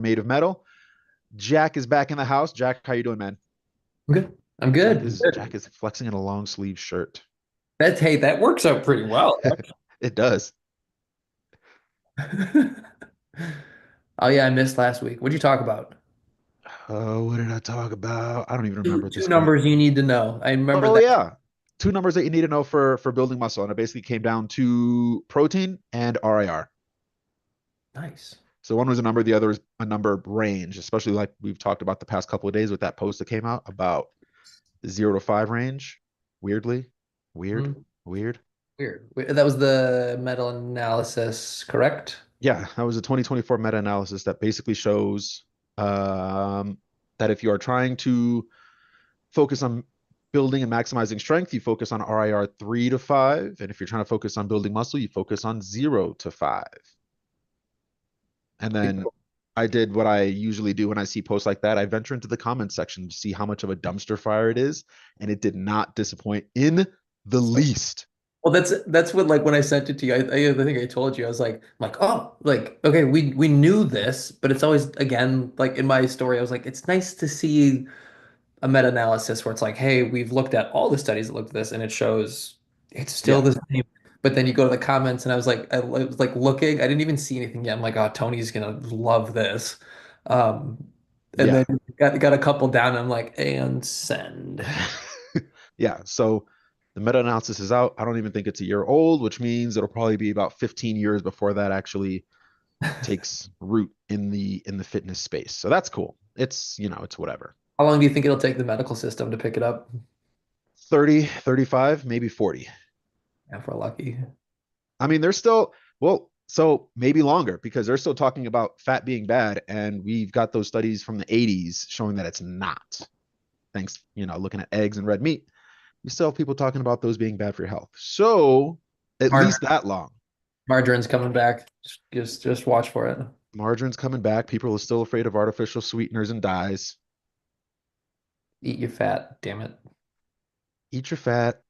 made of metal. Jack is back in the house. Jack, how you doing, man? I'm good. I'm good. Jack I'm is good. Jack is flexing in a long sleeve shirt. Hey, that works out pretty well. It does. Oh yeah, I missed last week. What'd you talk about? Oh, what did I talk about? I don't even Two remember at two this point. numbers you need to know. I remember Oh that. yeah. Two numbers that you need to know for building muscle. And it basically came down to protein and RIR. Nice. So one was a number, the other is a number range, especially like we've talked about the past couple of days with that post that came out about 0 to 5 range. Weirdly. Weird. Hmm. Weird. That was the meta analysis, correct? Yeah, that was a 2024 meta-analysis that basically shows um, that if you are trying to focus on building and maximizing strength, you focus on RIR 3 to 5. And if you're trying to focus on building muscle, you focus on 0 to 5. And Pretty then cool. I did what I usually do when I see posts like that. I venture into the comments section to see how much of a dumpster fire it is. And it did not disappoint in the least. Well, that's what like when I sent it to you, I think I told you I was like oh like okay we knew this, but it's always again like in my story I was like it's nice to see a meta-analysis where it's like, hey, we've looked at all the studies that looked at this and it shows it's still Yeah. the same. But then you go to the comments and I was like looking, I didn't even see anything yet. I'm like, oh, Tony's gonna love this. Um, and Yeah. then got a couple down and I'm like, and send. Yeah. So the meta analysis is out. I don't even think it's a year old, which means it'll probably be about 15 years before that actually takes root in the fitness space. So that's cool. It's whatever. How long do you think it'll take the medical system to pick it up? 30, 35, maybe 40. Yeah, if we're lucky. I mean, they're still, well, so maybe longer because they're still talking about fat being bad. And we've got those studies from the 80s showing that it's not. Thanks, looking at eggs and red meat. You still have people talking about those being bad for your health. So at Mar least that long. Margarine's coming back. Just watch for it. Margarine's coming back. People are still afraid of artificial sweeteners and dyes. Eat your fat, damn it. Eat your fat.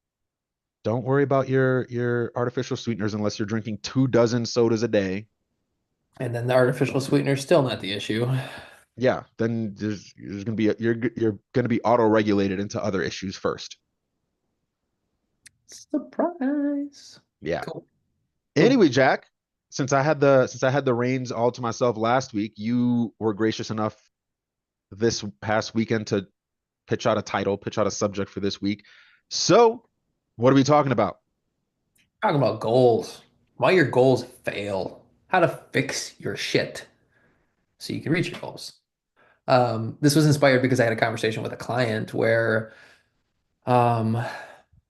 Don't worry about your artificial sweeteners unless you're drinking 2 dozen sodas a day. And then the artificial sweetener's still not the issue. Yeah, then there's gonna be you're gonna be auto regulated into other issues first. Surprise. Yeah. Cool. Cool. Anyway, Jack, since I had the reins all to myself last week, you were gracious enough this past weekend to pitch out a title, pitch out a subject for this week. So, what are we talking about? Talking about goals. Why your goals fail. How to fix your shit so you can reach your goals. This was inspired because I had a conversation with a client where um,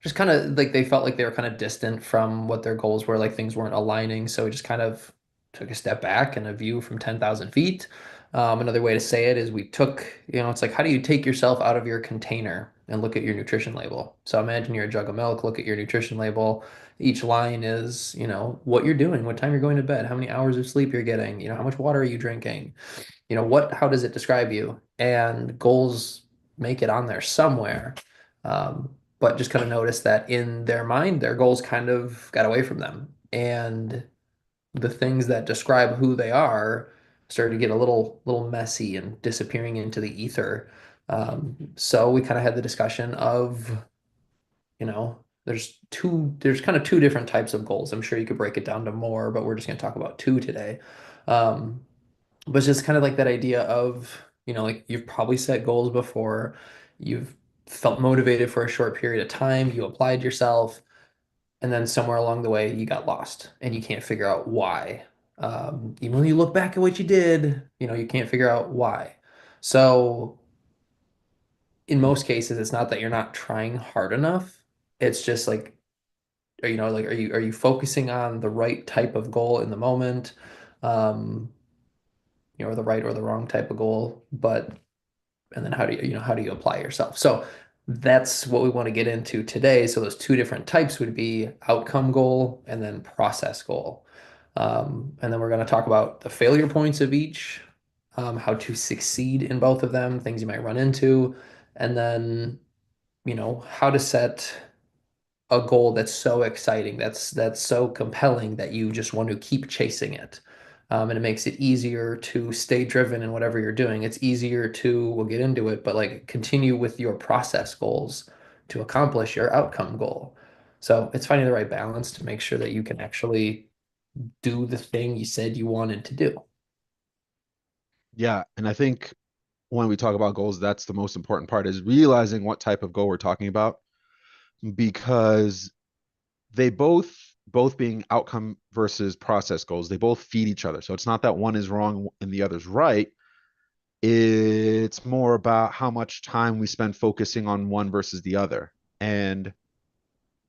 just kind of like they felt like they were kind of distant from what their goals were, like things weren't aligning. So we just kind of took a step back and a view from 10,000 feet. Another way to say it is we took, it's like how do you take yourself out of your container and look at your nutrition label? So imagine you're a jug of milk, look at your nutrition label. Each line is, what you're doing, what time you're going to bed, how many hours of sleep you're getting, how much water are you drinking? How does it describe you? And goals make it on there somewhere. But just kind of notice that in their mind, their goals kind of got away from them. And the things that describe who they are started to get a little messy and disappearing into the ether. So we kind of had the discussion of, there's kind of two different types of goals. I'm sure you could break it down to more, but we're just going to talk about two today. Um, but it's just kind of like that idea of, like you've probably set goals before, you've felt motivated for a short period of time, you applied yourself, and then somewhere along the way you got lost and you can't figure out why. Even when you look back at what you did, you can't figure out why. So in most cases, it's not that you're not trying hard enough. It's just like, are you focusing on the right type of goal in the moment? Um, or the right or the wrong type of goal, but and then how do you apply yourself? So that's what we want to get into today. So those two different types would be outcome goal and then process goal. And then we're going to talk about the failure points of each, how to succeed in both of them, things you might run into, and then how to set a goal that's so exciting, that's so compelling that you just want to keep chasing it. And it makes it easier to stay driven in whatever you're doing. It's easier to, we'll get into it, but like continue with your process goals to accomplish your outcome goal. So it's finding the right balance to make sure that you can actually do the thing you said you wanted to do. Yeah, and I think when we talk about goals, that's the most important part is realizing what type of goal we're talking about because they both being outcome versus process goals, they both feed each other. So it's not that one is wrong and the other's right. It's more about how much time we spend focusing on one versus the other. And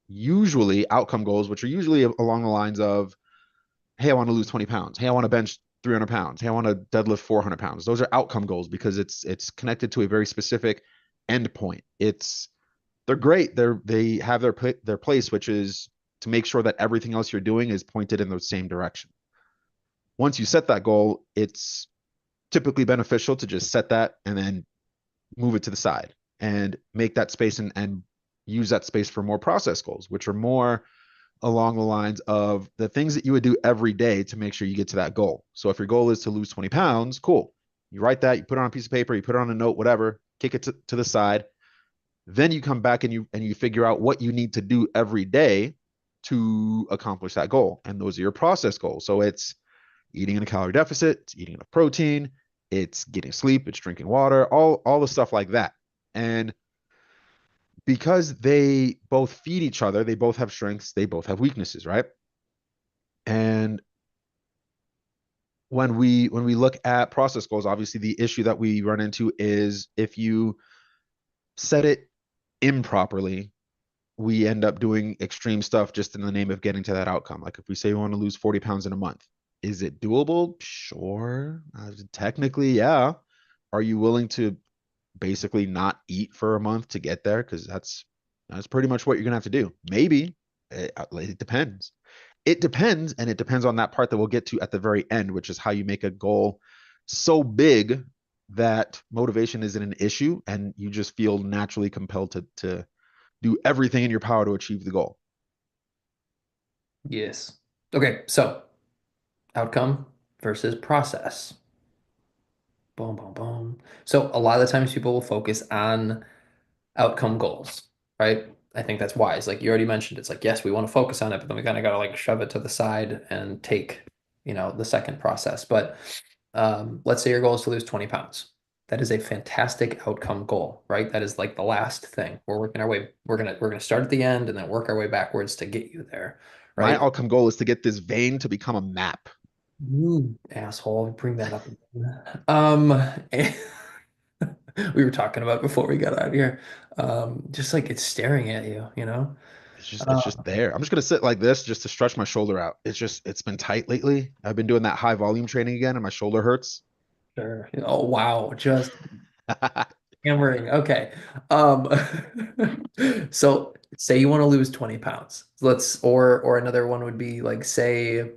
usually outcome goals, which are usually along the lines of, hey, I want to lose 20 pounds. Hey, I want to bench 300 pounds. Hey, I want to deadlift 400 pounds. Those are outcome goals because it's connected to a very specific endpoint. They're great. They have their place, which is to make sure that everything else you're doing is pointed in the same direction. Once you set that goal, it's typically beneficial to just set that and then move it to the side and make that space and use that space for more process goals, which are more along the lines of the things that you would do every day to make sure you get to that goal. So if your goal is to lose 20 pounds, cool. You write that, you put it on a piece of paper, you put it on a note, whatever, kick it to the side. Then you come back and you figure out what you need to do every day to accomplish that goal. And those are your process goals. So it's eating in a calorie deficit, it's eating enough protein, it's getting sleep, it's drinking water, all the stuff like that. And because they both feed each other, they both have strengths, they both have weaknesses, right? And when we look at process goals, obviously the issue that we run into is if you set it improperly, we end up doing extreme stuff just in the name of getting to that outcome. Like if we say we want to lose 40 pounds in a month, is it doable? Sure. Technically, yeah. Are you willing to basically not eat for a month to get there? Because that's pretty much what you're gonna have to do. Maybe it depends. It depends, and it depends on that part that we'll get to at the very end, which is how you make a goal so big that motivation isn't an issue and you just feel naturally compelled to do everything in your power to achieve the goal. Yes. Okay, so outcome versus process. Boom, boom, boom. So a lot of the times people will focus on outcome goals, right? I think that's wise. Like you already mentioned, it's like, yes, we want to focus on it, but then we kind of got to like shove it to the side and take, the second process. But let's say your goal is to lose 20 pounds. That is a fantastic outcome goal, right? That is like the last thing. We're working our way, we're gonna start at the end and then work our way backwards to get you there, My right? outcome goal is to get this vein to become a map. You asshole, bring that up again. Um, we were talking about before we got out of here. Just like it's staring at you, you know? It's just there. I'm just gonna sit like this just to stretch my shoulder out. It's been tight lately. I've been doing that high volume training again, and my shoulder hurts. Sure. Oh wow, just hammering. Okay. Um, so say you want to lose 20 pounds. Or another one would be like say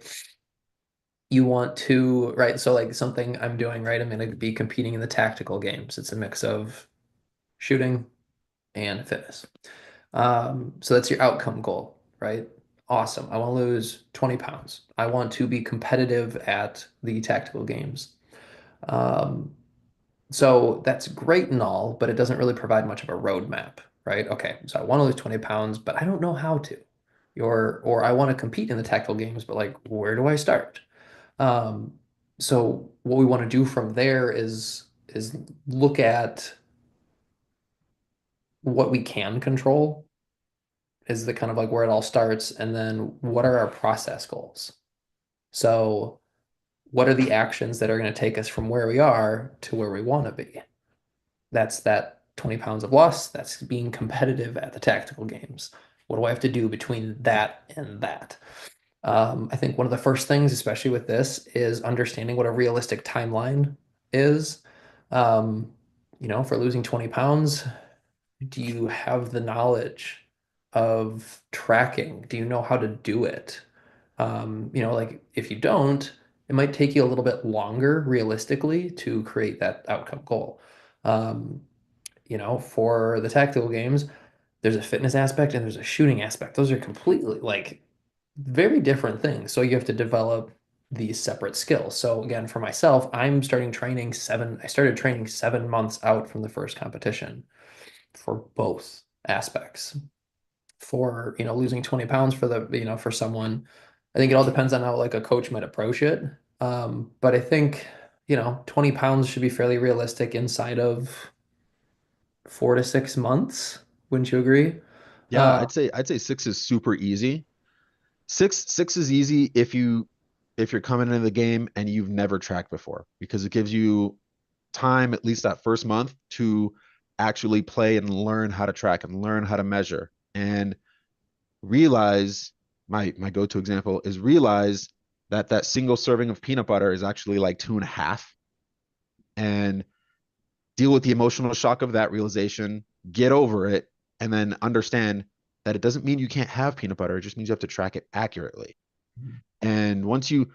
you want to, right? So like something I'm doing, right? I'm going to be competing in the tactical games. It's a mix of shooting and fitness. So that's your outcome goal, right? Awesome. I want to lose 20 pounds. I want to be competitive at the tactical games. Um, So that's great and all, but it doesn't really provide much of a roadmap, right? Okay, so I want to lose 20 pounds, but I don't know how to. Or I want to compete in the tactical games, but like, where do I start? Um, so what we want to do from there is look at what we can control is the kind of like where it all starts, and then what are our process goals? So what are the actions that are going to take us from where we are to where we want to be? That's that 20 pounds of loss. That's being competitive at the tactical games. What do I have to do between that and that? I think one of the first things, especially with this, is understanding what a realistic timeline is. Um, for losing 20 pounds, do you have the knowledge of tracking? Do you know how to do it? Like if you don't, it might take you a little bit longer realistically to create that outcome goal. Um, for the tactical games, there's a fitness aspect and there's a shooting aspect. Those are completely like very different things. So you have to develop these separate skills. So again, for myself, I started training 7 months out from the first competition for both aspects. For, losing 20 pounds for for someone, I think it all depends on how like a coach might approach it. But I think, 20 pounds should be fairly realistic inside of 4 to 6 months. Wouldn't you agree? Yeah, Uh, I'd say six is super easy. Six is easy if you're coming into the game and you've never tracked before because it gives you time at least that first month to actually play and learn how to track and learn how to measure and realize my go-to example is realize that that single serving of peanut butter is actually like two and a half and deal with the emotional shock of that realization, get over it, and then understand that it doesn't mean you can't have peanut butter. It just means you have to track it accurately. And once you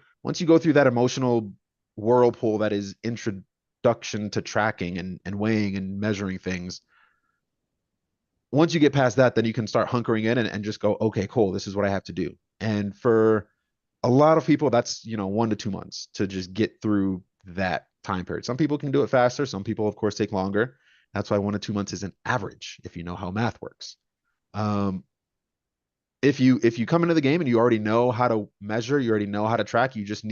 go through that emotional whirlpool that is introduction to tracking and weighing and measuring things, once you get past that, then you can start hunkering in and just go, okay, cool, this is what I have to do. And for a lot of people, that's 1 to 2 months to just get through that time period. Some people can do it faster. Some people, of course, take longer. That's why 1 to 2 months is an average if you know how math works. Um, if you come into the game and you already know how to measure, you already know how to track, you just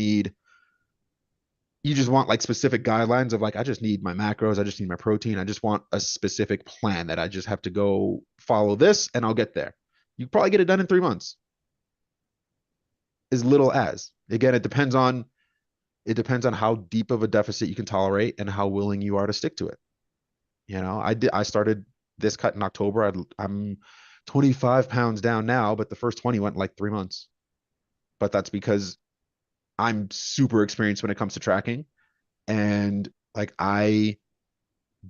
want like specific guidelines of like I just need my macros, I just need my protein, I just want a specific plan that I just have to go follow this and I'll get there. You probably get it done in 3 months, as little as. Again, it depends on how deep of a deficit you can tolerate and how willing you are to stick to it. I started this cut in October. I'm 25 pounds down now, but the first 20 went in like 3 months. But that's because I'm super experienced when it comes to tracking. And like I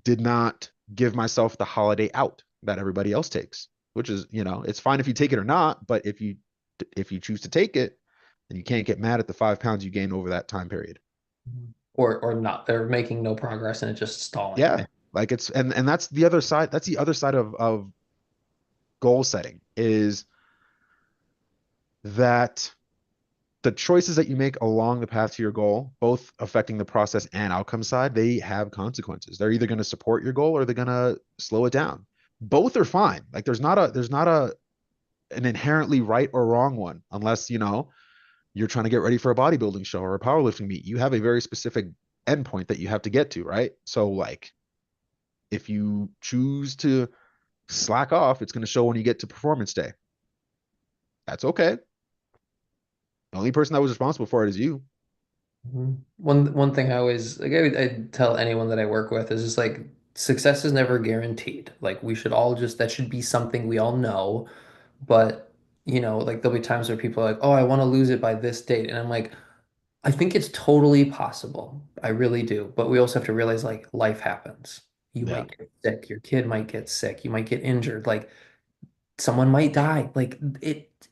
did not give myself the holiday out that everybody else takes, which is, it's fine if you take it or not, but if you choose to take it, then you can't get mad at the 5 pounds you gain over that time period. or not. They're making no progress and it's just stalling. Yeah. Like it's and that's the other side. That's the other side of goal setting is that the choices that you make along the path to your goal, both affecting the process and outcome side, they have consequences. They're either going to support your goal or they're going to slow it down. Both are fine. Like there's not an inherently right or wrong one unless, you're trying to get ready for a bodybuilding show or a powerlifting meet. You have a very specific endpoint that you have to get to, right? So like if you choose to slack off, it's going to show when you get to performance day. That's okay. The only person that was responsible for it is you. One thing I always like I tell anyone that I work with is just like success is never guaranteed. Like we should all just that should be something we all know. But like there'll be times where people are like, oh, I want to lose it by this date. And I'm like, I think it's totally possible. I really do. But we also have to realize like life happens. You Yeah. might get sick, your kid might get sick, you might get injured. Like someone might die. Like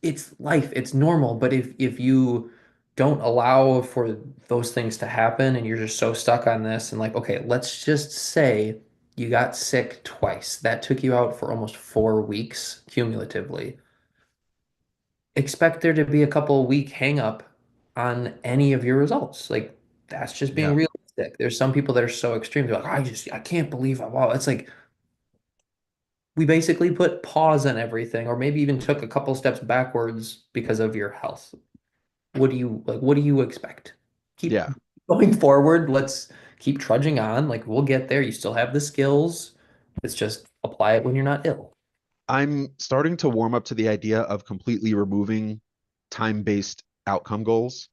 it's life. It's normal. But if you don't allow for those things to happen and you're just so stuck on this and like, okay, let's just say you got sick twice. That took you out for almost 4 weeks cumulatively. Expect there to be a couple week hang up on any of your results. Like that's just being Yeah. realistic. There's some people that are so extreme. They're like, I can't believe I wow. It's like we basically put pause on everything, or maybe even took a couple steps backwards because of your health. What do you expect? Keep Yeah. going forward. Let's keep trudging on. Like we'll get there. You still have the skills. It's just apply it when you're not ill. I'm starting to warm up to the idea of completely removing time-based outcome goals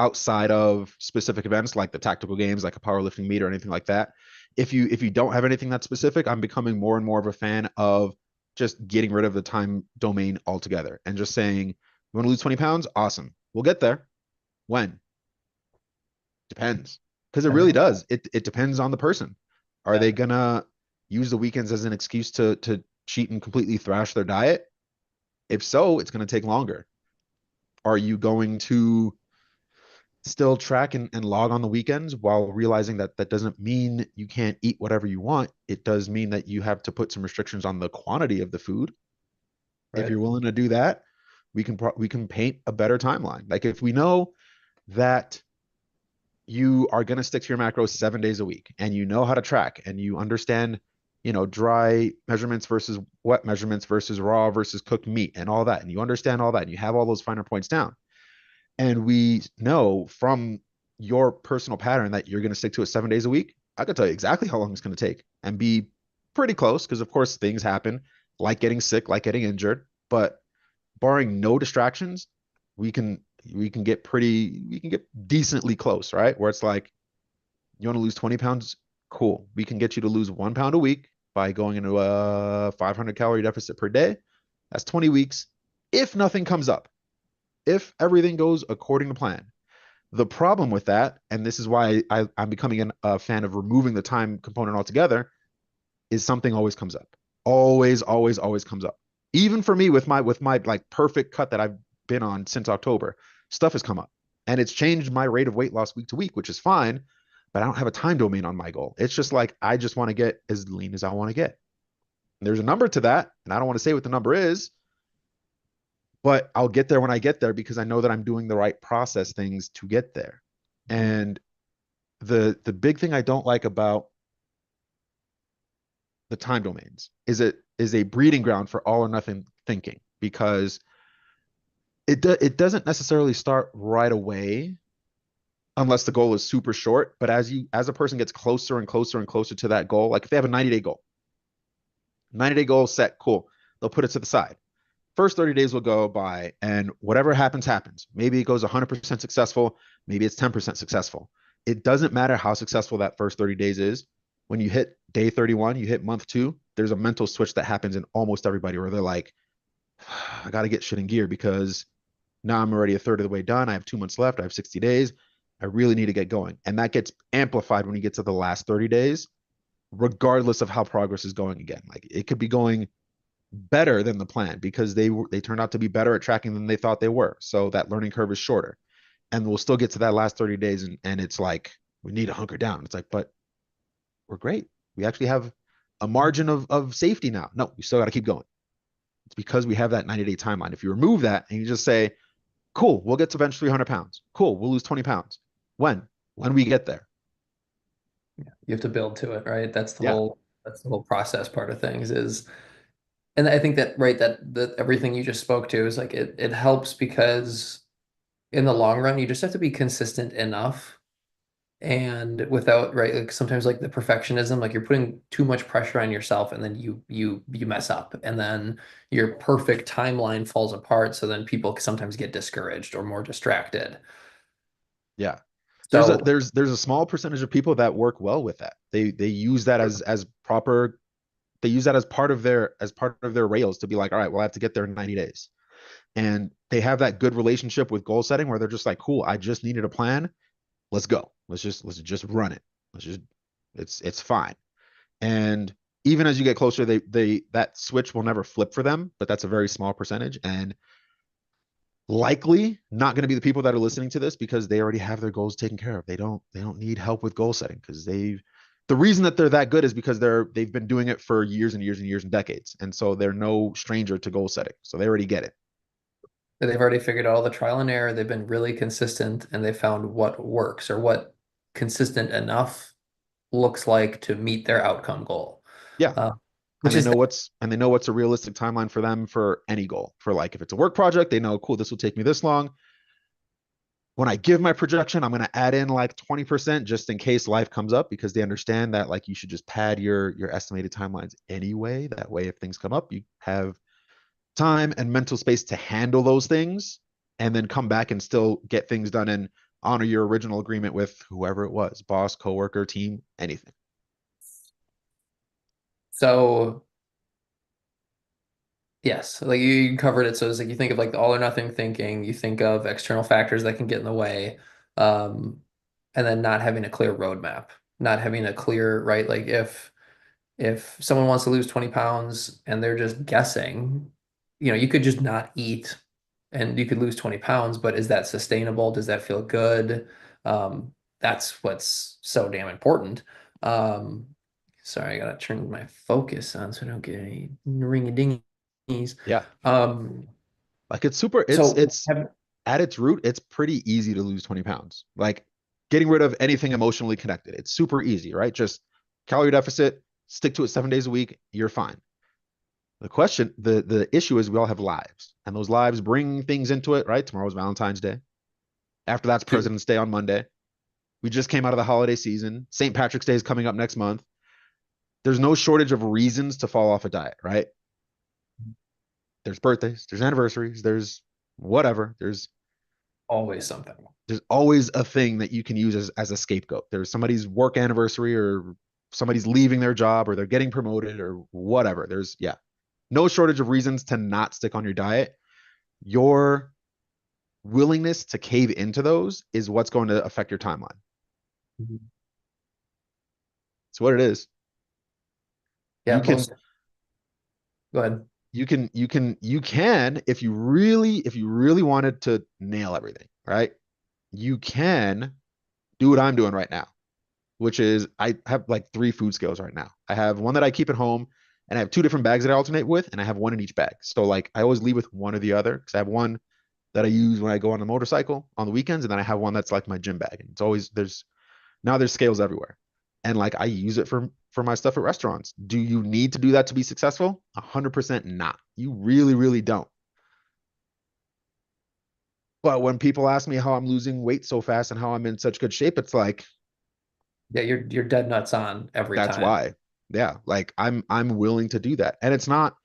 outside of specific events like the tactical games, like a powerlifting meet or anything like that. If you don't have anything that's specific, I'm becoming more and more of a fan of just getting rid of the time domain altogether and just saying, you want to lose 20 pounds? Awesome. We'll get there. When? Depends. Because it really Depends does. It depends on the person. Are on- they gonna use the weekends as an excuse to cheat and completely thrash their diet? If so, it's gonna take longer. Are you going to still track and log on the weekends while realizing that that doesn't mean you can't eat whatever you want? It does mean that you have to put some restrictions on the quantity of the food. If Right. you're willing to do that, we can paint a better timeline. Like if we know that you are going to stick to your macros 7 days a week and you know how to track and you understand, dry measurements versus wet measurements versus raw versus cooked meat and all that. And you understand all that and you have all those finer points down. And we know from your personal pattern that you're going to stick to it 7 days a week. I could tell you exactly how long it's going to take and be pretty close because, of course, things happen like getting sick, like getting injured. But barring no distractions, we can we can get decently close, right? Where it's like you want to lose 20 pounds, cool. We can get you to lose 1 pound a week by going into a 500 calorie deficit per day. That's 20 weeks. If nothing comes up, if everything goes according to plan. The problem with that, and this is why I'm becoming a fan of removing the time component altogether, is something always comes up. Always, always, always comes up. Even for me with my like perfect cut that I've been on since October, stuff has come up. And it's changed my rate of weight loss week to week, which is fine, but I don't have a time domain on my goal. It's just like I just want to get as lean as I want to get. And there's a number to that, and I don't want to say what the number is, but I'll get there when I get there because I know that I'm doing the right process things to get there. And the big thing I don't like about the time domains is it is a breeding ground for all or nothing thinking because it doesn't necessarily start right away unless the goal is super short. But as a person gets closer and closer and closer to that goal, like if they have a 90-day goal, 90-day goal set, cool, they'll put it to the side. First 30 days will go by and whatever happens, happens. Maybe it goes 100% successful. Maybe it's 10% successful. It doesn't matter how successful that first 30 days is. When you hit day 31, you hit month two, there's a mental switch that happens in almost everybody where they're like, I got to get shit in gear because now I'm already a third of the way done. I have 2 months left. I have 60 days. I really need to get going. And that gets amplified when you get to the last 30 days, regardless of how progress is going again. Like it could be going better than the plan because they turned out to be better at tracking than they thought they were. So that learning curve is shorter. And we'll still get to that last 30 days and it's like we need to hunker down. It's like, but we're great. We actually have a margin of safety now. No, we still got to keep going. It's because we have that 90-day timeline. If you remove that and you just say, cool, we'll get to bench 300 pounds. Cool, we'll lose 20 pounds. When? When we get there. Yeah, you have to build to it, right? Yeah. That's the whole process part of things is, and I think that right that everything you just spoke to is like it helps because in the long run you just have to be consistent enough and without right like sometimes like the perfectionism like you're putting too much pressure on yourself and then you mess up and then your perfect timeline falls apart so then people sometimes get discouraged or more distracted. Yeah. So There's a small percentage of people that work well with that. They use that as proper they use that as part of their rails to be like, all right, well, I have to get there in 90 days. And they have that good relationship with goal setting where they're just like, cool, I just needed a plan. Let's go. Let's just run it. Let's just it's fine. And even as you get closer, they that switch will never flip for them, but that's a very small percentage. And likely not going to be the people that are listening to this because they already have their goals taken care of. They don't need help with goal setting because the reason that they're that good is because they've been doing it for years and years and years and decades. And so they're no stranger to goal setting. So they already get it. they've already figured out all the trial and error. They've been really consistent and they found what works or what consistent enough looks like to meet their outcome goal. Yeah. Uh, And which is they know what's a realistic timeline for them for any goal. For like if it's a work project, they know, cool, this will take me this long. When I give my projection, I'm going to add in like 20% just in case life comes up because they understand that like you should just pad your estimated timelines anyway. That way, if things come up, you have time and mental space to handle those things and then come back and still get things done and honor your original agreement with whoever it was, boss, coworker, team, anything. so yes, like you covered it. So it's like you think of like the all or nothing thinking, you think of external factors that can get in the way, um, and then not having a clear roadmap, not having a clear, right? Like if someone wants to lose 20 pounds and they're just guessing, you could just not eat and you could lose 20 pounds, but is that sustainable? Does that feel good? That's what's so damn important. Um, sorry, I gotta turn my focus on so I don't get any ring-a-dingies. Yeah. Um, Like it's super, so have, it's at its root, it's pretty easy to lose 20 pounds. Like getting rid of anything emotionally connected. It's super easy, right? Just calorie deficit, stick to it 7 days a week, you're fine. The issue is we all have lives, and those lives bring things into it, right? Tomorrow's Valentine's Day. After that's Dude, President's Day on Monday. We just came out of the holiday season. St. Patrick's Day is coming up next month. There's no shortage of reasons to fall off a diet, right? There's birthdays, there's anniversaries, there's whatever. always something. There's always a thing that you can use as a scapegoat. There's somebody's work anniversary or somebody's leaving their job or they're getting promoted or whatever. There's yeah, no shortage of reasons to not stick on your diet. Your willingness to cave into those is what's going to affect your timeline. Mhm. It's what it is. You Yeah, can most. Go ahead. you can if you really wanted to nail everything, right? You can do what I'm doing right now, which is I have like three food scales right now. I have one that I keep at home, and I have two different bags that I alternate with, and I have one in each bag. So like I always leave with one or the other because I have one that I use when I go on the motorcycle on the weekends, and then I have one that's like my gym bag. And it's always there's scales everywhere. And like I use it for my stuff at restaurants. Do you need to do that to be successful? 100% not. You really, really don't. But when people ask me how I'm losing weight so fast and how I'm in such good shape, it's like Yeah, you're dead nuts on every that's time. why. Yeah, like I'm willing to do that. And it's not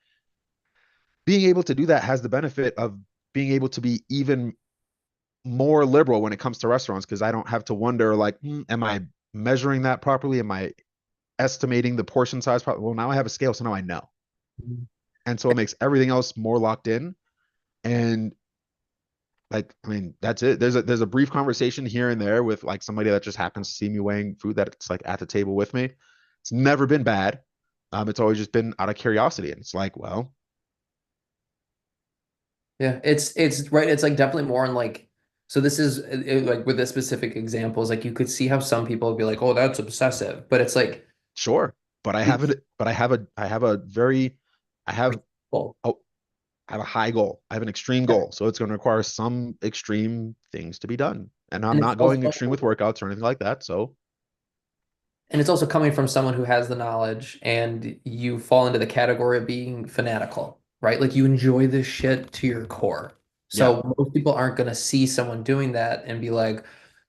being able to do that has the benefit of being able to be even more liberal when it comes to restaurants because I don't have to wonder like, am I measuring that properly? Am I estimating the portion size properly? Well, now I have a scale, so now I know. Mhm. And so it makes everything else more locked in. And like, I mean, that's it. There's a brief conversation here and there with like somebody that just happens to see me weighing food that's like at the table with me. It's never been bad. It's always just been out of curiosity. And it's like, well, Yeah, it's right. It's like definitely more in like so this is like with this specific examples, like you could see how some people would be like, oh, that's obsessive. But it's like sure. But I have it, it, but I have a very I have well, oh, I have a high goal. I have an extreme yeah. goal. So it's going to require some extreme things to be done. And I'm And it's not going extreme with also workouts or anything like that. So and it's also coming from someone who has the knowledge and you fall into the category of being fanatical, right? Like you enjoy this shit to your core. yeah, So most people aren't going to see someone doing that and be like,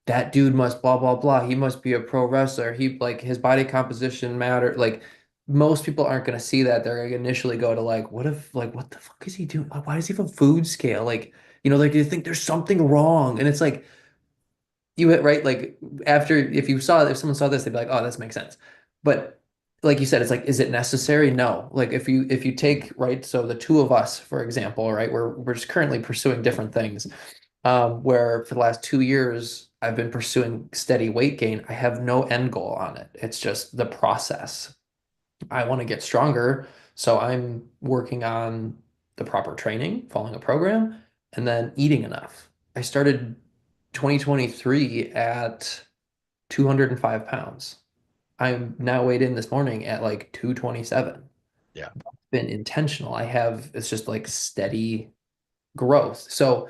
that dude must blah, blah, blah. He must be a pro wrestler. He like his body composition matter. Like most people aren't going to see that. They're going to initially go to like, what if, like, what the fuck is he doing? Why does he have a food scale? Like, like you think there's something wrong. And it's like, you hit right like after if someone saw this they'd be like oh this makes sense but like you said it's like is it necessary no like if you take right so the two of us for example right we're just currently pursuing different things where for the last 2 years I've been pursuing steady weight gain I have no end goal on it it's just the process I want to get stronger so I'm working on the proper training following a program and then eating enough I started 2023 at 205 pounds. I'm now weighed in this morning at like 227. yeah, Been intentional. It's just like steady growth. So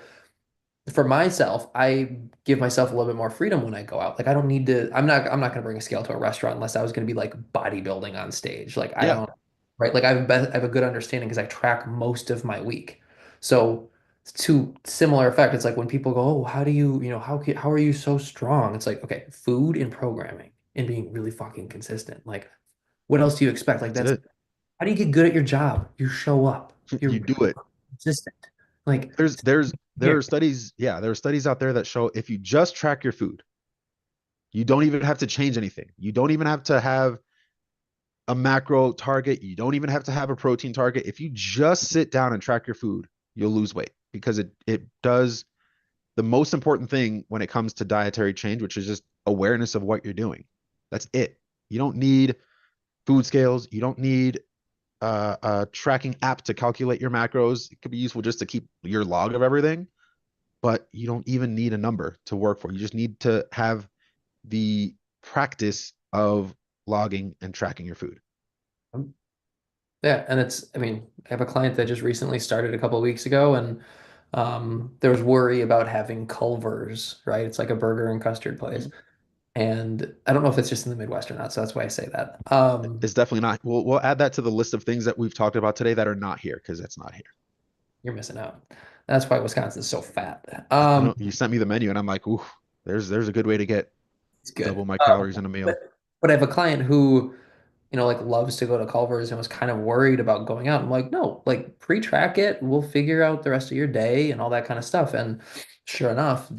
for myself, I give myself a little bit more freedom when I go out. Like I don't need to, I'm not gonna bring a scale to a restaurant unless I was gonna be like bodybuilding on stage. Like I yeah. don't, right? Like I have a good understanding because I track most of my week. So to similar effect, it's like when people go, oh, how do you, how are you so strong? It's like, okay, food and programming and being really fucking consistent. Like, what else do you expect? Like That's that's it. how do you get good at your job? You show up. You're You really do it. consistent. Like There here. are studies, yeah, there are studies out there that show if you just track your food, you don't even have to change anything. You don't even have to have a macro target. You don't even have to have a protein target. If you just sit down and track your food, you'll lose weight because it does the most important thing when it comes to dietary change, which is just awareness of what you're doing. That's it. You don't need food scales. You don't need a tracking app to calculate your macros. It could be useful just to keep your log of everything, but you don't even need a number to work for. You just need to have the practice of logging and tracking your food. Yeah, and I mean, I have a client that just recently started a couple of weeks ago, and There was worry about having Culver's, right? It's like a burger and custard place. Mhm. And I don't know if it's just in the Midwest or not, so that's why I say that. It's definitely not. We'll add that to the list of things that we've talked about today that are not here because that's not here. You're missing out. That's why Wisconsin's so fat. I know you sent me the menu and I'm like, ooh, there's a good way to get It's good. double my calories in a But meal. but I have a client who, like loves to go to Culver's and was kind of worried about going out. I'm like, no, like pre-track it. We'll figure out the rest of your day and all that kind of stuff. And sure enough,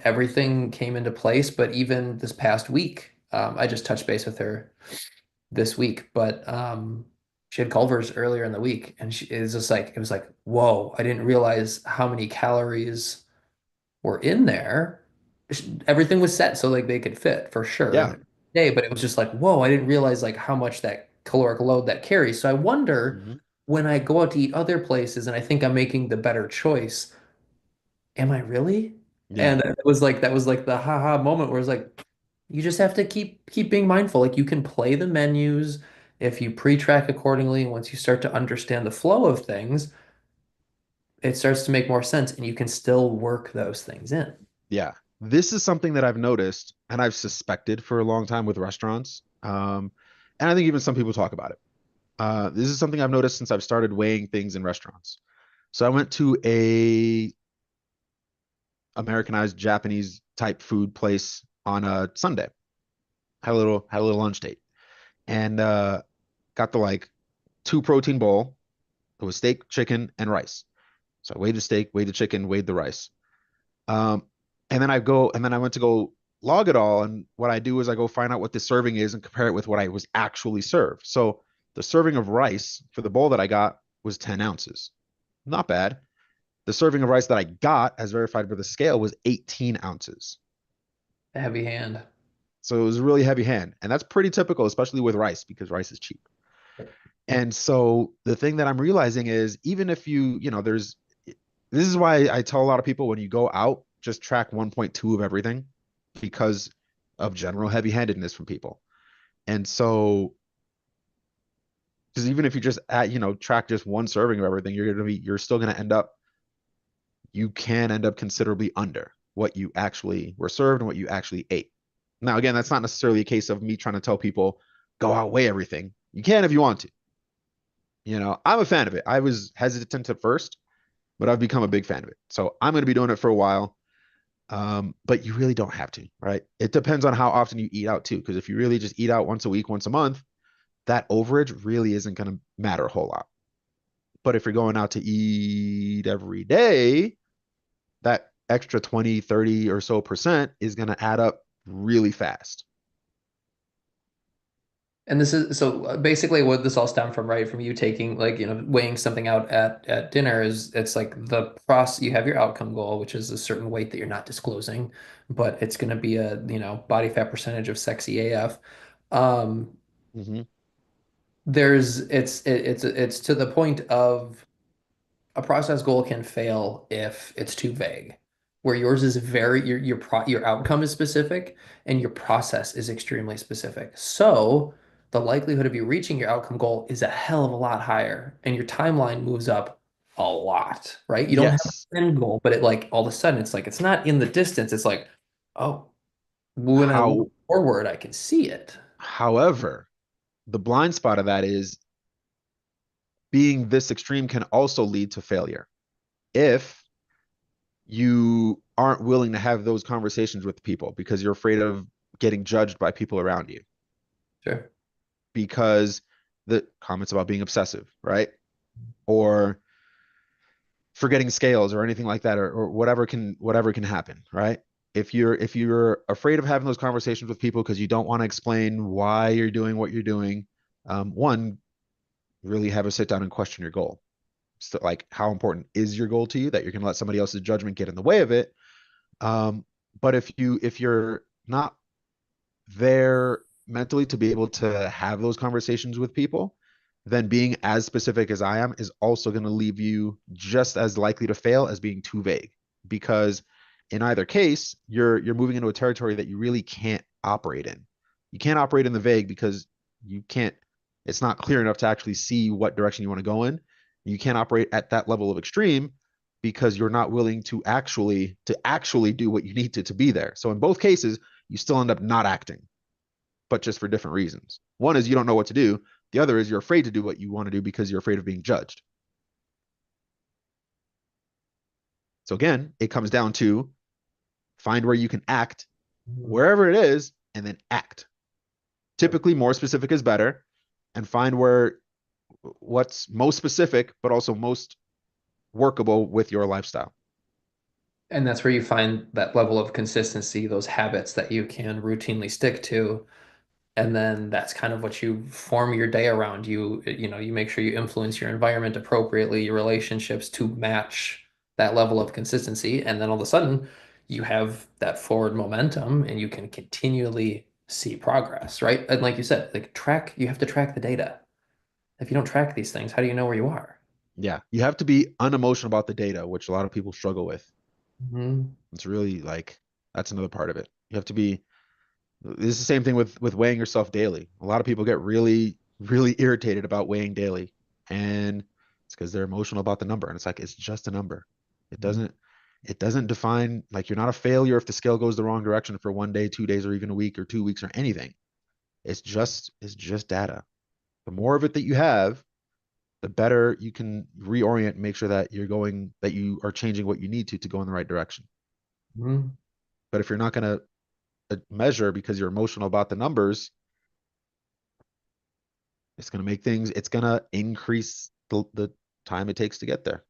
everything came into place. But even this past week, I just touched base with her this week, but she had Culver's earlier in the week, and it was like, whoa, I didn't realize how many calories were in there. Everything was set so like they could fit for Yeah. sure day, but it was just like, whoa, I didn't realize like how much that caloric load that carries. So I wonder Hmm. when I go out to eat other places and I think I'm making the better choice, am I really? Yeah. And that was like the haha moment where it's like you just have to keep being mindful. Like you can play the menus if you pre-track accordingly. Once you start to understand the flow of things, it starts to make more sense and you can still work those things in. Yeah. This is something that I've noticed and I've suspected for a long time with restaurants. And I think even some people talk about it. This is something I've noticed since I've started weighing things in restaurants. So I went to a Americanized Japanese type food place on a Sunday. Had a little lunch date and got the like two protein bowl. It was steak, chicken, and rice. So I weighed the steak, weighed the chicken, weighed the rice. Um, and then I went to go log it all. And what I do is I go find out what the serving is and compare it with what I was actually served. So the serving of rice for the bowl that I got was 10 ounces. Not bad. The serving of rice that I got, as verified by the scale, was 18 ounces. A heavy hand. So it was a really heavy hand. And that's pretty typical, especially with rice, because rice is cheap. And so the thing that I'm realizing is even if this is why I tell a lot of people when you go out, just track 1.2 of everything because of general heavy-handedness from people. And so, because even if you just track just one serving of everything, you're still gonna end up, you can end up considerably under what you actually were served and what you actually ate. Now, again, that's not necessarily a case of me trying to tell people go outweigh everything. You can if you want to. I'm a fan of it. I was hesitant at first, but I've become a big fan of it. So I'm going to be doing it for a while. But you really don't have to, right? It depends on how often you eat out too. Because if you really just eat out once a week, once a month, that overage really isn't going to matter a whole lot. But if you're going out to eat every day, that extra 20, 30 or so percent is going to add up really fast. And this is so basically what this all stemmed from, right? From you taking like, weighing something out at dinner is it's like the process, you have your outcome goal, which is a certain weight that you're not disclosing, but it's going to be a, body fat percentage of sexy AF. Um, Hmm. it's to the point of a process goal can fail if it's too vague. Where yours is your outcome is specific and your process is extremely specific. So the likelihood of you reaching your outcome goal is a hell of a lot higher and your timeline moves up a lot, right? You don't have Yes. an end goal, but it like all of a sudden it's like it's not in the distance. It's like, oh, when I look How, forward, I can see it. however, the blind spot of that is being this extreme can also lead to failure if you aren't willing to have those conversations with people because you're afraid of getting judged by people around you Sure. because the comments about being obsessive, right? Or forgetting scales or anything like that, or whatever can happen, right? If you're afraid of having those conversations with people because you don't want to explain why you're doing what you're doing, one, really have a sit down and question your goal. So, like, how important is your goal to you that you're going to let somebody else's judgment get in the way of it? Um, but if you're not there mentally to be able to have those conversations with people, then being as specific as I am is also going to leave you just as likely to fail as being too vague. Because in either case, you're moving into a territory that you really can't operate in. You can't operate in the vague because you can't. It's not clear enough to actually see what direction you want to go in. You can't operate at that level of extreme because you're not willing to actually do what you need to be there. So in both cases, you still end up not acting, but just for different reasons. One is you don't know what to do. The other is you're afraid to do what you want to do because you're afraid of being judged. So again, it comes down to find where you can act Mhm. wherever it is and then act. Yep. Typically, more specific is better, and find where what's most specific, but also most workable with your lifestyle. And that's where you find that level of consistency, those habits that you can routinely stick to. And then that's kind of what you form your day around. You make sure you influence your environment appropriately, your relationships to match that level of consistency. And then all of a sudden, you have that forward momentum and you can continually see progress, right? And like you said, you have to track the data. If you don't track these things, how do you know where you are? Yeah, you have to be unemotional about the data, which a lot of people struggle with. Mhm. It's really like that's another part of it. You have to be. This is the same thing with weighing yourself daily. A lot of people get really irritated about weighing daily, and it's because they're emotional about the number. And it's like it's just a number. It doesn't it doesn't define like you're not a failure if the scale goes the wrong direction for 1 day, 2 days, or even a week or 2 weeks or anything. It's just data. The more of it that you have, the better you can reorient and make sure that you are changing what you need to go in the right direction. Mhm. But if you're not going to measure because you're emotional about the numbers, it's going to increase the time it takes to get there.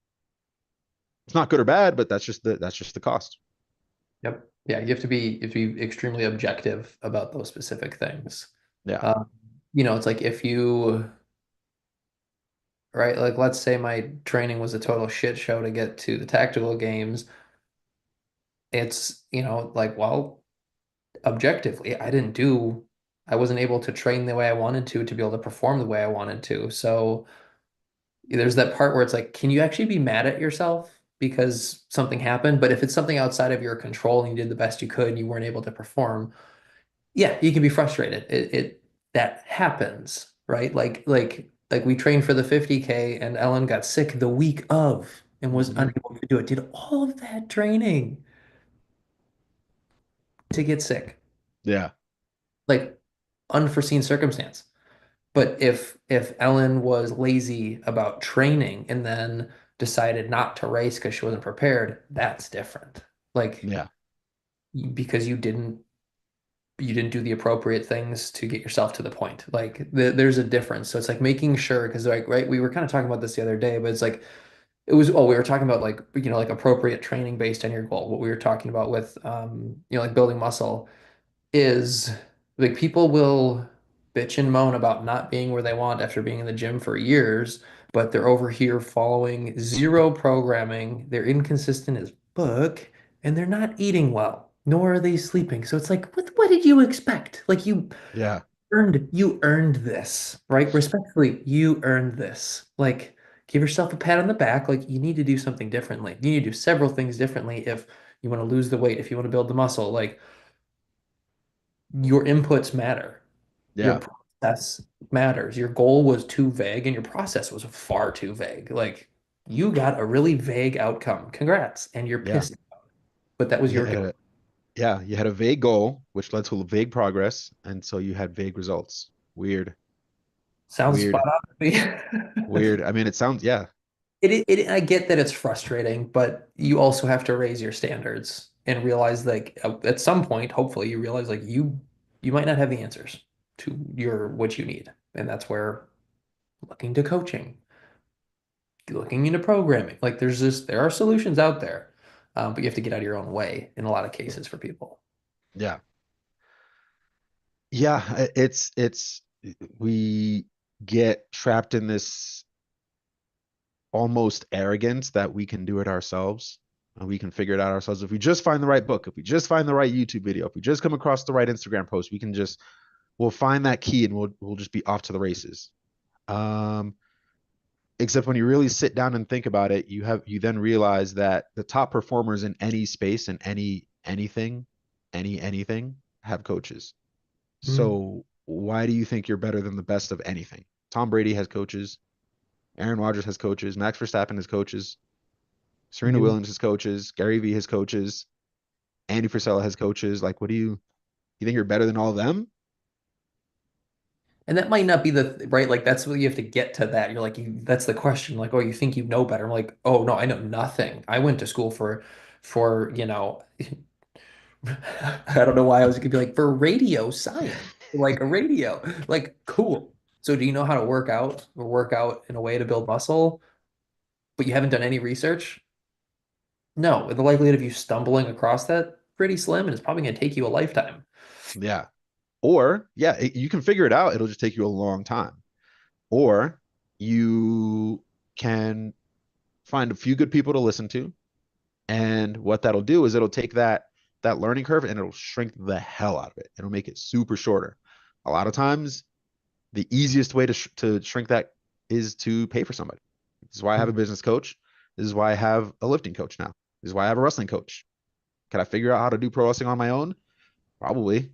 It's not good or bad, but that's just the cost. Yep. Yeah, you have to be extremely objective about those specific things. Yeah. Um, it's like if you, right, like let's say my training was a total shit show to get to the tactical games. It's, like, well, objectively, I wasn't able to train the way I wanted to be able to perform the way I wanted to. So there's that part where it's like, can you actually be mad at yourself because something happened? But if it's something outside of your control and you did the best you could and you weren't able to perform, yeah, you can be frustrated. It that happens, right? Like we trained for the 50K and Ellen got sick the week of and was Hmm. unable to do it. Did all of that training to get sick. Yeah. Like unforeseen circumstance. But if Ellen was lazy about training and then decided not to race because she wasn't prepared, that's different. Like Yeah. because you didn't do the appropriate things to get yourself to the point. Like there's a difference. So it's like making sure because like right, we were kind of talking about this the other day, but it's like we were talking about like like appropriate training based on your goal. What we were talking about with like building muscle is like people will bitch and moan about not being where they want after being in the gym for years, but they're over here following zero programming. They're inconsistent as book, and they're not eating well, nor are they sleeping. So it's like, what did you expect? Like Yeah. you earned this, right? Respectfully, you earned this. Like give yourself a pat on the back. Like you need to do something differently. You need to do several things differently if you want to lose the weight, if you want to build the muscle. Like your inputs matter. Your Yeah. process matters. Your goal was too vague and your process was far too vague. Like you got a really vague outcome. Congrats. And you're Yeah. pissed, but that was You your had goal. a yeah, you had a vague goal, which led to vague progress, and so you had vague results. Weird. Sounds spot Weird. on to me. Weird. I mean, it sounds, yeah. I get that it's frustrating, but you also have to raise your standards and realize like at some point, hopefully you realize like you might not have the answers to your what you need. And that's where looking to coaching, looking into programming. Like there are solutions out there, but you have to get out of your own way in a lot of cases for people. Yeah. Yeah. We get trapped in this almost arrogance that we can do it ourselves and we can figure it out ourselves. If we just find the right book, if we just find the right YouTube video, if we just come across the right Instagram post, we'll find that key and we'll just be off to the races. Um, except when you really sit down and think about it, you then realize that the top performers in any space and anything have coaches. Mm. So why do you think you're better than the best of anything? Tom Brady has coaches. Aaron Rodgers has coaches. Max Verstappen has coaches. You Serena do. Williams has coaches. Gary Vee has coaches. Andy Frisella has coaches. Like, what do you think you're better than all of them? And that might not be the right, like that's what you have to get to that. You're like, that's the question. Like, oh, you think you know better. I'm like, oh no, I know nothing. I went to school for, I don't know why I was gonna be like for radio science, like a radio. Like, cool. So do you know how to work out or work out in a way to build muscle, but you haven't done any research? No, the likelihood of you stumbling across that pretty slim, and it's probably gonna take you a lifetime. Yeah. Or, yeah, you can figure it out. It'll just take you a long time. Or you can find a few good people to listen to. And what that'll do is it'll take that learning curve and it'll shrink the hell out of it. It'll make it super shorter. A lot of times, the easiest way to shrink that is to pay for somebody. This is why I have a business coach. This is why I have a lifting coach now. This is why I have a wrestling coach. Can I figure out how to do pro wrestling on my own? Probably.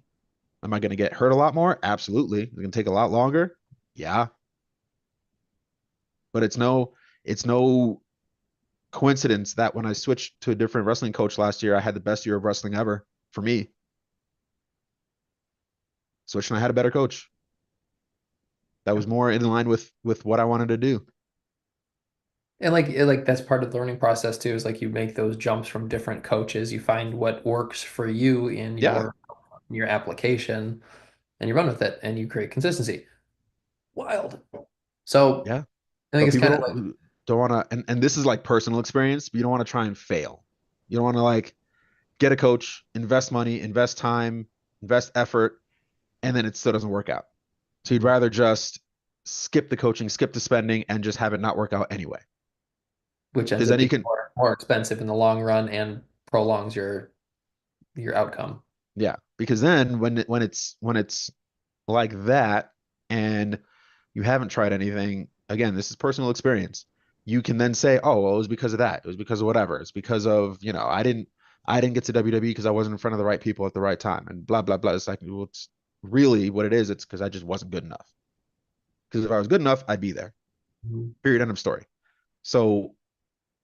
Am I going to get hurt a lot more? Absolutely. It's going to take a lot longer. Yeah, but it's no coincidence that when I switched to a different wrestling coach last year, I had the best year of wrestling ever for me. Switched and I had a better coach that was more in line with what I wanted to do. And like that's part of the learning process too, is like you make those jumps from different coaches. You find what works for you in Yeah, your application and you run with it and you create consistency. Wild. So yeah. I think But it's people kind of like don't want to, and this is like personal experience, but you don't want to try and fail. You don't want to like get a coach, invest money, invest time, invest effort, and then it still doesn't work out. So you'd rather just skip the coaching, skip the spending, and just have it not work out anyway. which ends Because up then you being can, more expensive in the long run and prolongs your outcome. yeah. Because then when it's like that, and you haven't tried anything, again, this is personal experience. You can then say, oh, well, it was because of that. It was because of whatever. It's because of, I didn't get to WWE because I wasn't in front of the right people at the right time, and blah blah blah. It's like, well, it's really what it is. It's because I just wasn't good enough. Because if I was good enough, I'd be there. Mhm. Period. End of story. So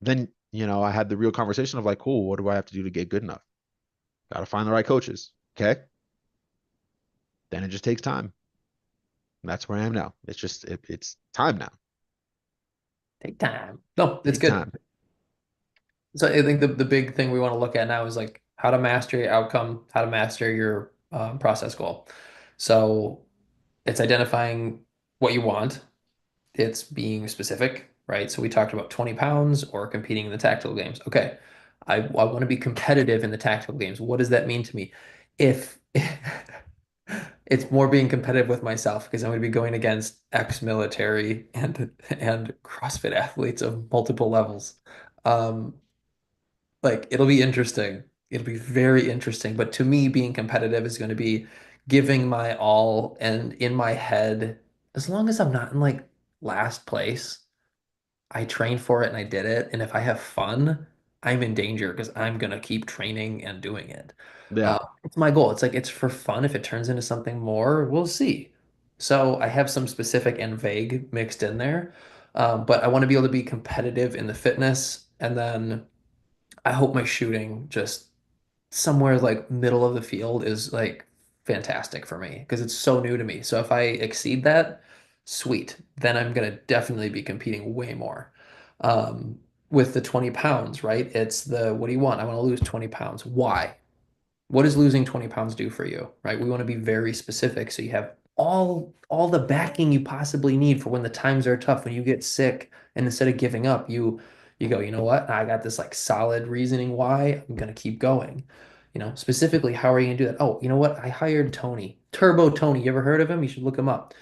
then, I had the real conversation of like, cool, what do I have to do to get good enough? Got to find the right coaches. Okay. Then it just takes time. And that's where I am now. It's time now. Take time. No, it's Take good. time. So I think the big thing we want to look at now is like how to master your outcome, how to master your process goal. So it's identifying what you want. It's being specific, right? So we talked about 20 pounds or competing in the tactical games. Okay. I want to be competitive in the tactical games. What does that mean to me? If it's more being competitive with myself because I'm going to be going against ex-military and CrossFit athletes of multiple levels. Um, like it'll be interesting. It'll be very interesting. But to me, being competitive is going to be giving my all and in my head, as long as I'm not in like last place, I trained for it and I did it. And if I have fun, I'm in danger because I'm gonna keep training and doing it. Yeah. It's my goal. It's like it's for fun. If it turns into something more, we'll see. So I have some specific and vague mixed in there. But I want to be able to be competitive in the fitness. And then I hope my shooting just somewhere like middle of the field is like fantastic for me because it's so new to me. So if I exceed that, sweet. Then I'm gonna definitely be competing way more. With the 20 pounds, right? It's the what do you want? I want to lose 20 pounds. Why? What does losing 20 pounds do for you, right? We want to be very specific so you have all the backing you possibly need for when the times are tough, when you get sick, and instead of giving up, you go, you know what? I got this like solid reasoning why I'm gonna keep going. Specifically, how are you gonna do that? Oh, you know what? I hired Tony, Turbo Tony. You ever heard of him? You should look him up.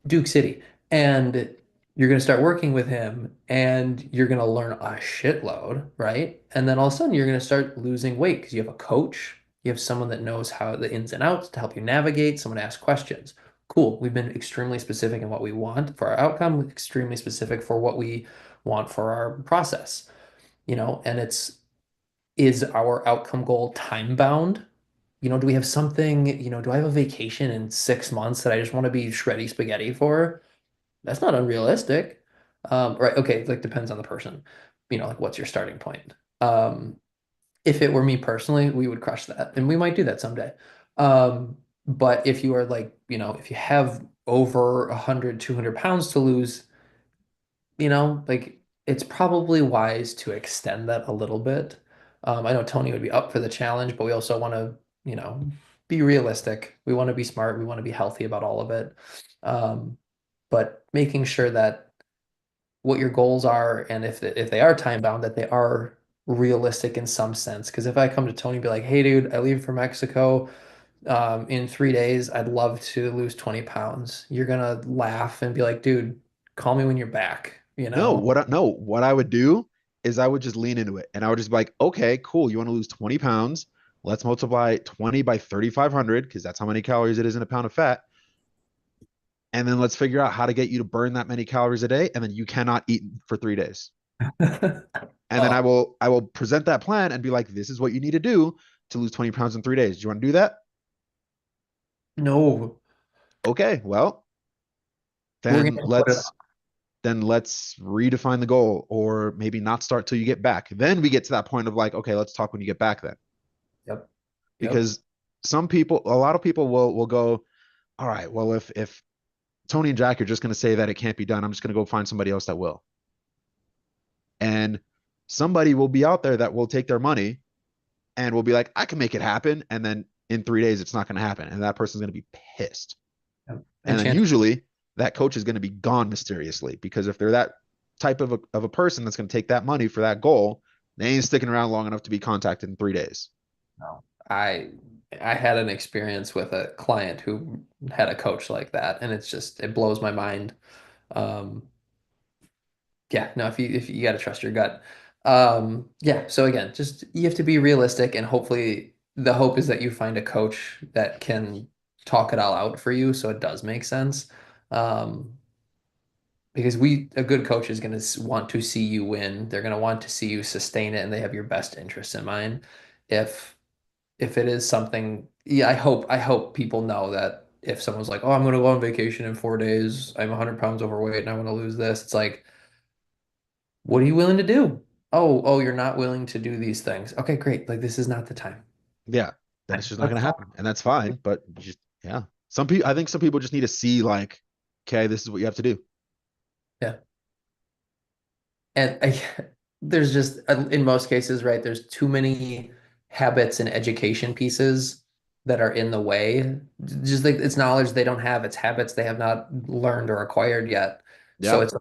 Duke City. And you're going to start working with him and you're going to learn a shitload, right? And then all of a sudden you're going to start losing weight because you have a coach, you have someone that knows how the ins and outs to help you navigate, someone to ask questions. Cool. We've been extremely specific in what we want for our outcome, extremely specific for what we want for our process, and is our outcome goal time bound? Do we have something, do I have a vacation in 6 months that I just want to be shreddy spaghetti for? That's not unrealistic. Right. Okay. Like depends on the person. Like what's your starting point? Um, if it were me personally, we would crush that, and we might do that someday. But if you are like, if you have over 100, 200 pounds to lose, like it's probably wise to extend that a little bit. I know Tony would be up for the challenge, but we also want to, you know, be realistic. We want to be smart. We want to be healthy about all of it. Um, but making sure that what your goals are, and if they are time bound, that they are realistic in some sense. Because if I come to Tony and be like, "Hey, dude, I leave for Mexico in 3 days. I'd love to lose 20 pounds," you're gonna laugh and be like, "Dude, call me when you're back." No, what I would do is I would just lean into it and I would just be like, okay, cool. You want to lose 20 pounds? Let's multiply 20 by 3,500 because that's how many calories it is in a pound of fat. And then let's figure out how to get you to burn that many calories a day. And then you cannot eat for 3 days. And then Oh, I will present that plan and be like, this is what you need to do to lose 20 pounds in 3 days. Do you want to do that? no, Okay, well, we're then gonna put it let's redefine the goal or maybe not start till you get back. Then we get to that point of like, okay, let's talk when you get back then. Yep. Yep. Because a lot of people will go, all right, well, if Tony and Jack are just going to say that it can't be done, I'm just going to go find somebody else that will. And somebody will be out there that will take their money and will be like, I can make it happen. And then in 3 days, it's not going to happen. And that person's going to be pissed. Yep. And And then chance. usually that coach is going to be gone mysteriously because if they're that type of a person that's going to take that money for that goal, they ain't sticking around long enough to be contacted in 3 days. No. I had an experience with a client who had a coach like that, and it blows my mind. Um, yeah, no, if you got to trust your gut. Yeah, so again, just you have to be realistic, and hopefully the hope is that you find a coach that can talk it all out for you so it does make sense. Um, because a good coach is going to want to see you win. They're going to want to see you sustain it, and they have your best interests in mind. If if it is something, yeah, I hope people know that if someone's like, "Oh, I'm going to go on vacation in 4 days. I'm 100 pounds overweight and I want to lose this," it's like, what are you willing to do? Oh, you're not willing to do these things. Okay, great. Like this is not the time. Yeah, then it's just not Let's going to talk. happen. And that's fine. But just, yeah, I think some people just need to see like, okay, this is what you have to do. Yeah. And there's just, in most cases, right, there's too many habits and education pieces that are in the way. Just like it's knowledge they don't have, it's habits they have not learned or acquired yet. So Yep. it's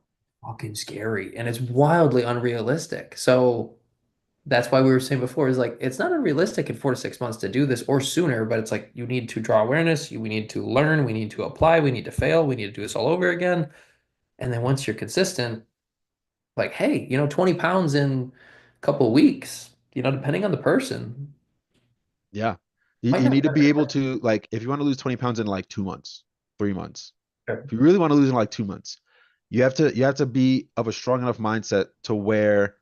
fucking scary and it's wildly unrealistic. So that's why we were saying before is like it's not unrealistic in 4 to 6 months to do this or sooner, but it's like you need to draw awareness, we need to learn, we need to apply, we need to fail, we need to do this all over again. And then once you're consistent, like, hey, 20 pounds in a couple of weeks, depending on the person, Yeah. might You not need to be hurt. able to like, if you want to lose 20 pounds in like 2 months, 3 months, Sure. if you really want to lose in like 2 months, you have to be of a strong enough mindset to where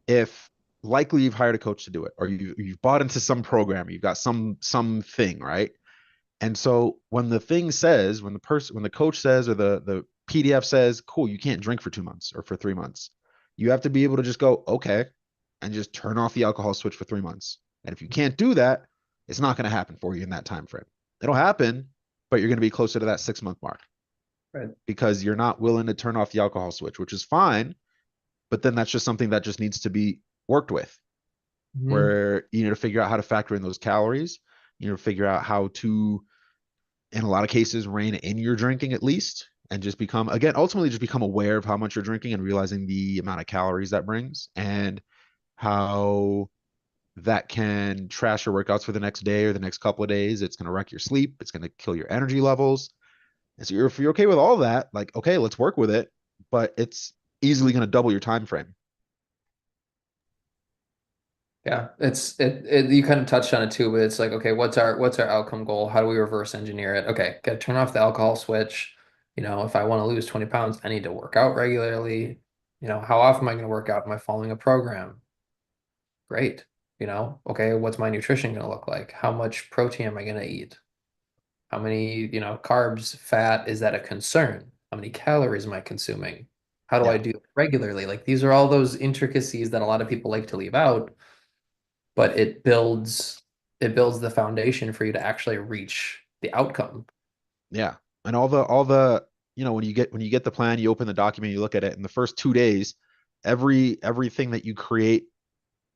if likely you've hired a coach to do it or you've bought into some program, you've got something, right? And so when the coach says or the PDF says, cool, you can't drink for 2 months or for 3 months, you have to be able to just go, okay, and just turn off the alcohol switch for 3 months. And if you can't do that, it's not going to happen for you in that time frame. It'll happen, but you're going to be closer to that 6 month mark Right. because you're not willing to turn off the alcohol switch, which is fine. But then that's just something that just needs to be worked with, Mhm. where you need to figure out how to factor in those calories. You know, figure out how to in a lot of cases rein in your drinking at least and just become again ultimately just become aware of how much you're drinking and realizing the amount of calories that brings and how that can trash your workouts for the next day or the next couple of days. It's going to wreck your sleep, it's going to kill your energy levels. And so if you're okay with all that, like okay, let's work with it, but it's easily going to double your time frame. Yeah, you kind of touched on it too, but it's like, okay, what's our outcome goal? How do we reverse engineer it? Okay, got to turn off the alcohol switch. If I want to lose 20 pounds, I need to work out regularly. How often am I going to work out? Am I following a program? Great. Okay, what's my nutrition going to look like? How much protein am I going to eat? How many, carbs, fat, is that a concern? How many calories am I consuming? How do I Yeah. do it regularly? Like these are all those intricacies that a lot of people like to leave out, but it builds the foundation for you to actually reach the outcome. Yeah. And all the, when you get the plan, you open the document, you look at it, in the first 2 days, everything that you create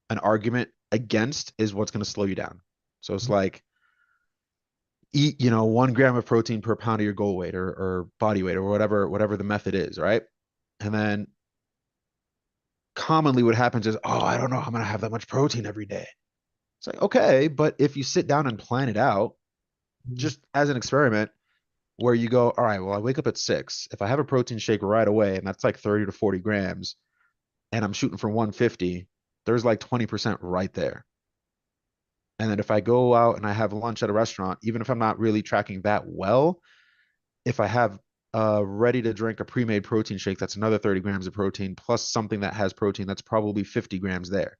an argument against is what's going to slow you down. So it's like eat, 1 gram of protein per pound of your goal weight or body weight or whatever the method is, right? And then commonly what happens is, oh, I don't know, I'm going to have that much protein every day. It's like, okay, but if you sit down and plan it out, Mhm. just as an experiment, where you go, all right, well, I wake up at 6. If I have a protein shake right away, and that's like 30 to 40 grams, and I'm shooting for 150, there's like 20% right there. And then if I go out and I have lunch at a restaurant, even if I'm not really tracking that well, if I have ready to drink a pre-made protein shake, that's another 30 grams of protein plus something that has protein, that's probably 50 grams there.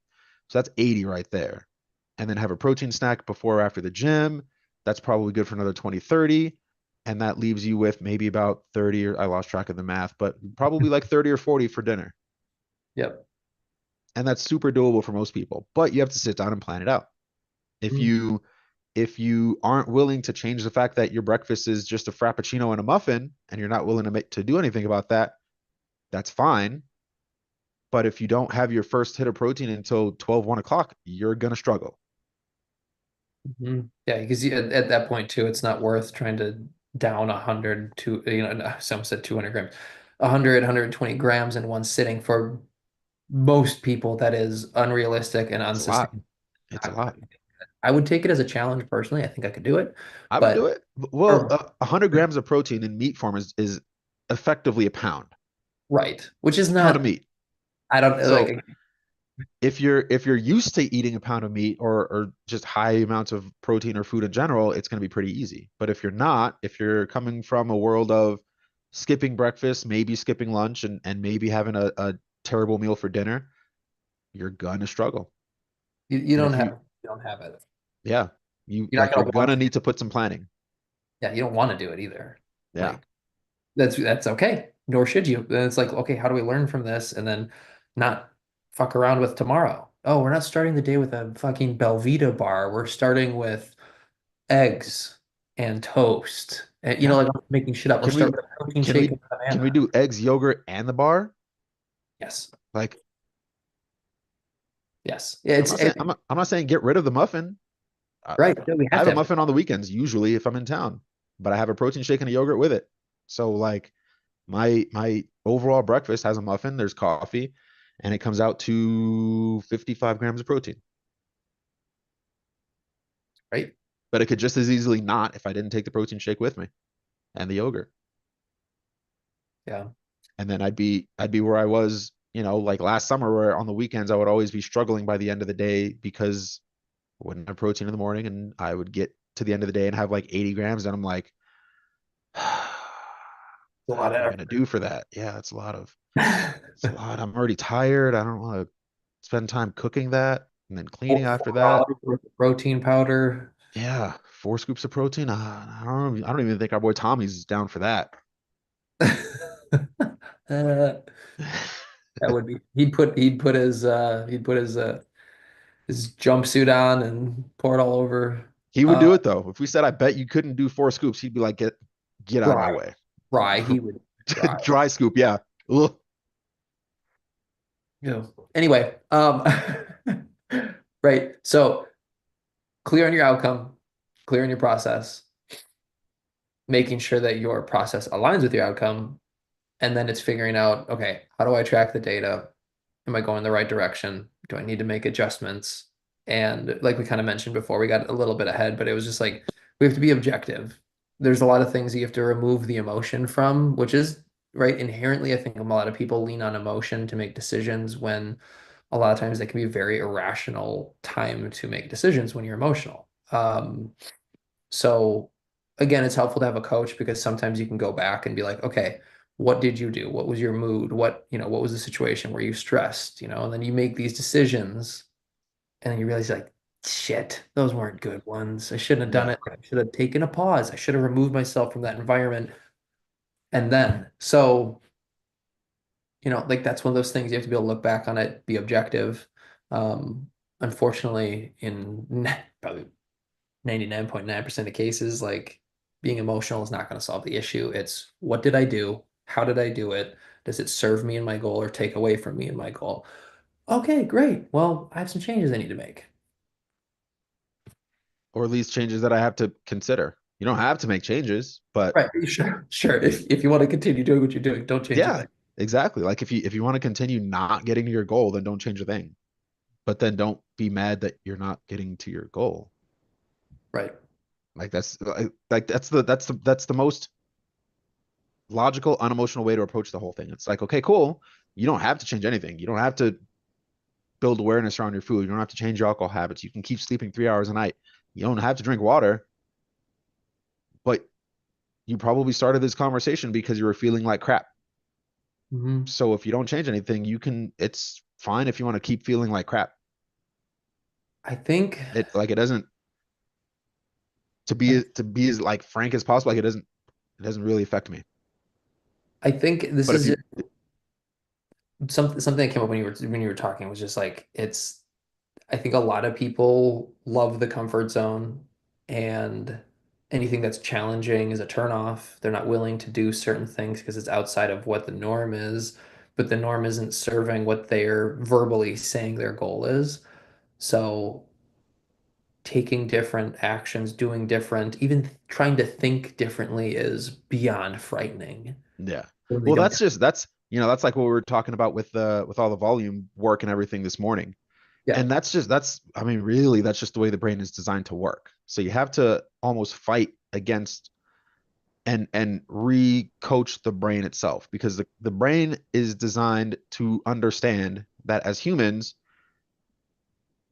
So that's 80 right there. And then have a protein snack before or after the gym. That's probably good for another 20, 30. And that leaves you with maybe about 30, or I lost track of the math, but probably like 30 or 40 for dinner. Yep. And that's super doable for most people. But you have to sit down and plan it out. If Mhm. you if you aren't willing to change the fact that your breakfast is just a frappuccino and a muffin, and you're not willing to do anything about that, that's fine. But if you don't have your first hit of protein until 12, 1 o'clock, you're going to struggle. Mhm. Yeah, because at that point too, it's not worth trying to down 100 to, some said 200 grams, 100, 120 grams in one sitting for most people. That is unrealistic and It's a lot. unsustainable. It's a I, lot. I would take it as a challenge personally. I think I could do it, I would do but it. Well, or 100 grams of protein in meat form is effectively a pound. right, which is It's a pound of not, meat. I don't So like, if you're used to eating a pound of meat or just high amounts of protein or food in general, it's going to be pretty easy. But if you're not, if you're coming from a world of skipping breakfast, maybe skipping lunch, and maybe having a terrible meal for dinner, you're gonna struggle. you And don't if have, you, you don't have it. yeah, you You're not like you're gonna want gonna to. need to put some planning. Yeah, you don't want to do it either. Yeah, Like that's okay. Nor should you. Then it's like, okay, how do we learn from this and then not fuck around with tomorrow? Oh, we're not starting the day with a fucking Belvita bar. We're starting with eggs and toast. And yeah. like I'm making shit up. We're Can we starting with a protein can shake we and a can we banana. do eggs, yogurt, and the bar? Yes. Like, Yes. Yeah, I'm not saying I'm not saying get rid of the muffin. I, right. No, we I have have to a have. muffin on the weekends usually if I'm in town, but I have a protein shake and a yogurt with it. So like my overall breakfast has a muffin, there's coffee, and it comes out to 55 grams of protein. Right. But it could just as easily not if I didn't take the protein shake with me and the yogurt. Yeah. And then I'd be where I was, like last summer, where on the weekends I would always be struggling by the end of the day because I wouldn't have protein in the morning, and I would get to the end of the day and have like 80 grams, and I'm like, A what lot am I of gonna do for that? Yeah, it's a lot of it's a effort. lot. I'm already tired. I don't want to spend time cooking that and then cleaning after that. $4 worth of protein powder. Yeah, 4 scoops of protein. I don't even think our boy Tommy's down for that. Uh, that would be he'd put his jumpsuit on and pour it all over He would uh do it though. If we said, I bet you couldn't do 4 scoops, he'd be like, get out of my dry. way. Dry. He would dry. Dry scoop, yeah. Ugh. Yeah. Anyway, right. So clear on your outcome, clear on your process, making sure that your process aligns with your outcome, and then it's figuring out, okay, how do I track the data? Am I going the right direction? Do I need to make adjustments? And like we kind of mentioned before, we got a little bit ahead, but it was just like we have to be objective. There's a lot of things you have to remove the emotion from, which is right inherently. I think a lot of people lean on emotion to make decisions when a lot of times they can be very irrational time to make decisions when you're emotional. So again, it's helpful to have a coach because sometimes you can go back and be like, okay, what did you do? What was your mood? What was the situation? Were you stressed? And then you make these decisions and then you realize like, shit, those weren't good ones. I shouldn't have done Yeah. it. I should have taken a pause. I should have removed myself from that environment. And then, so like that's one of those things you have to be able to look back on it, be objective. Um, Unfortunately, in probably 99.9% of cases, like being emotional is not going to solve the issue. It's what did I do? How did I do it? Does it serve me in my goal or take away from me in my goal? Okay, great. Well, I have some changes I need to make. Or at least changes that I have to consider. You don't have to make changes, but Right. Sure. Sure. If you want to continue doing what you're doing, don't change a yeah, thing. exactly. Like if you want to continue not getting to your goal, then don't change a thing. But then don't be mad that you're not getting to your goal. Right. Like that's the most logical, unemotional way to approach the whole thing. It's like, okay, cool. You don't have to change anything. You don't have to build awareness around your food. You don't have to change your alcohol habits. You can keep sleeping 3 hours a night. You don't have to drink water, but you probably started this conversation because you were feeling like crap. Hmm. So if you don't change anything, it's fine if you want to keep feeling like crap. I think It doesn't, I, to be as like frank as possible, like it doesn't really affect me. I think this But if is you, something that came up when you were talking was just like it's I think a lot of people love the comfort zone and anything that's challenging is a turnoff. They're not willing to do certain things because it's outside of what the norm is, but the norm isn't serving what they're verbally saying their goal is. So taking different actions, doing different, even trying to think differently is beyond frightening yeah. when they Well, don't. that's like what we were talking about with all the volume work and everything this morning. Yeah. And I mean, really, that's just the way the brain is designed to work. So you have to almost fight against and re-coach the brain itself because the brain is designed to understand that as humans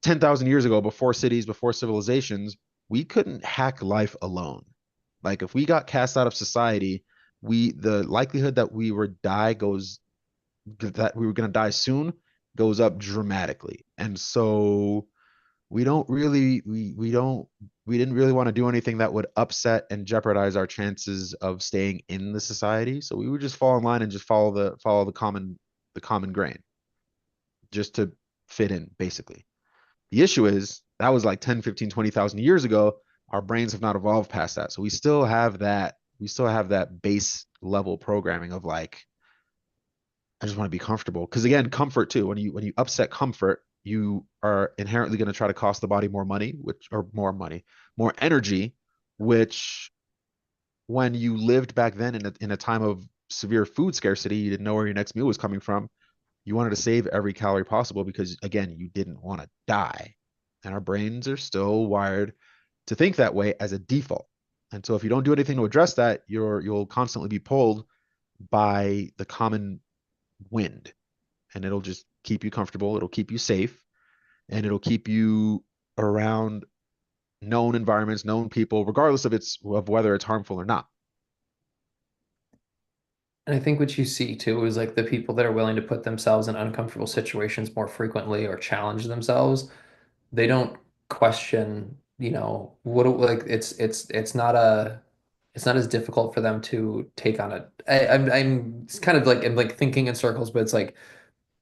10,000 years ago, before cities, before civilizations, we couldn't hack life alone. Like if we got cast out of society, the likelihood that we were going to die soon goes up dramatically. And so we didn't really want to do anything that would upset and jeopardize our chances of staying in the society. So we would just fall in line and just follow the common grain just to fit in, basically. The issue is that was like 10, 15, 20,000 years ago. Our brains have not evolved past that. So we still have that base level programming of like, I just want to be comfortable. Because again, comfort too. When you upset comfort, you are inherently going to try to cost the body more money, more energy, which when you lived back then in a time of severe food scarcity, you didn't know where your next meal was coming from. You wanted to save every calorie possible because again, you didn't want to die. And our brains are still wired to think that way as a default. And so if you don't do anything to address that, you'll constantly be pulled by the common wind and it'll just keep you comfortable, it'll keep you safe, and it'll keep you around known environments, known people, regardless of whether it's harmful or not. And I think what you see too is like the people that are willing to put themselves in uncomfortable situations more frequently or challenge themselves, they don't question, like it's not as difficult for them to take on it. I'm it's kind of like I'm like thinking in circles, but it's like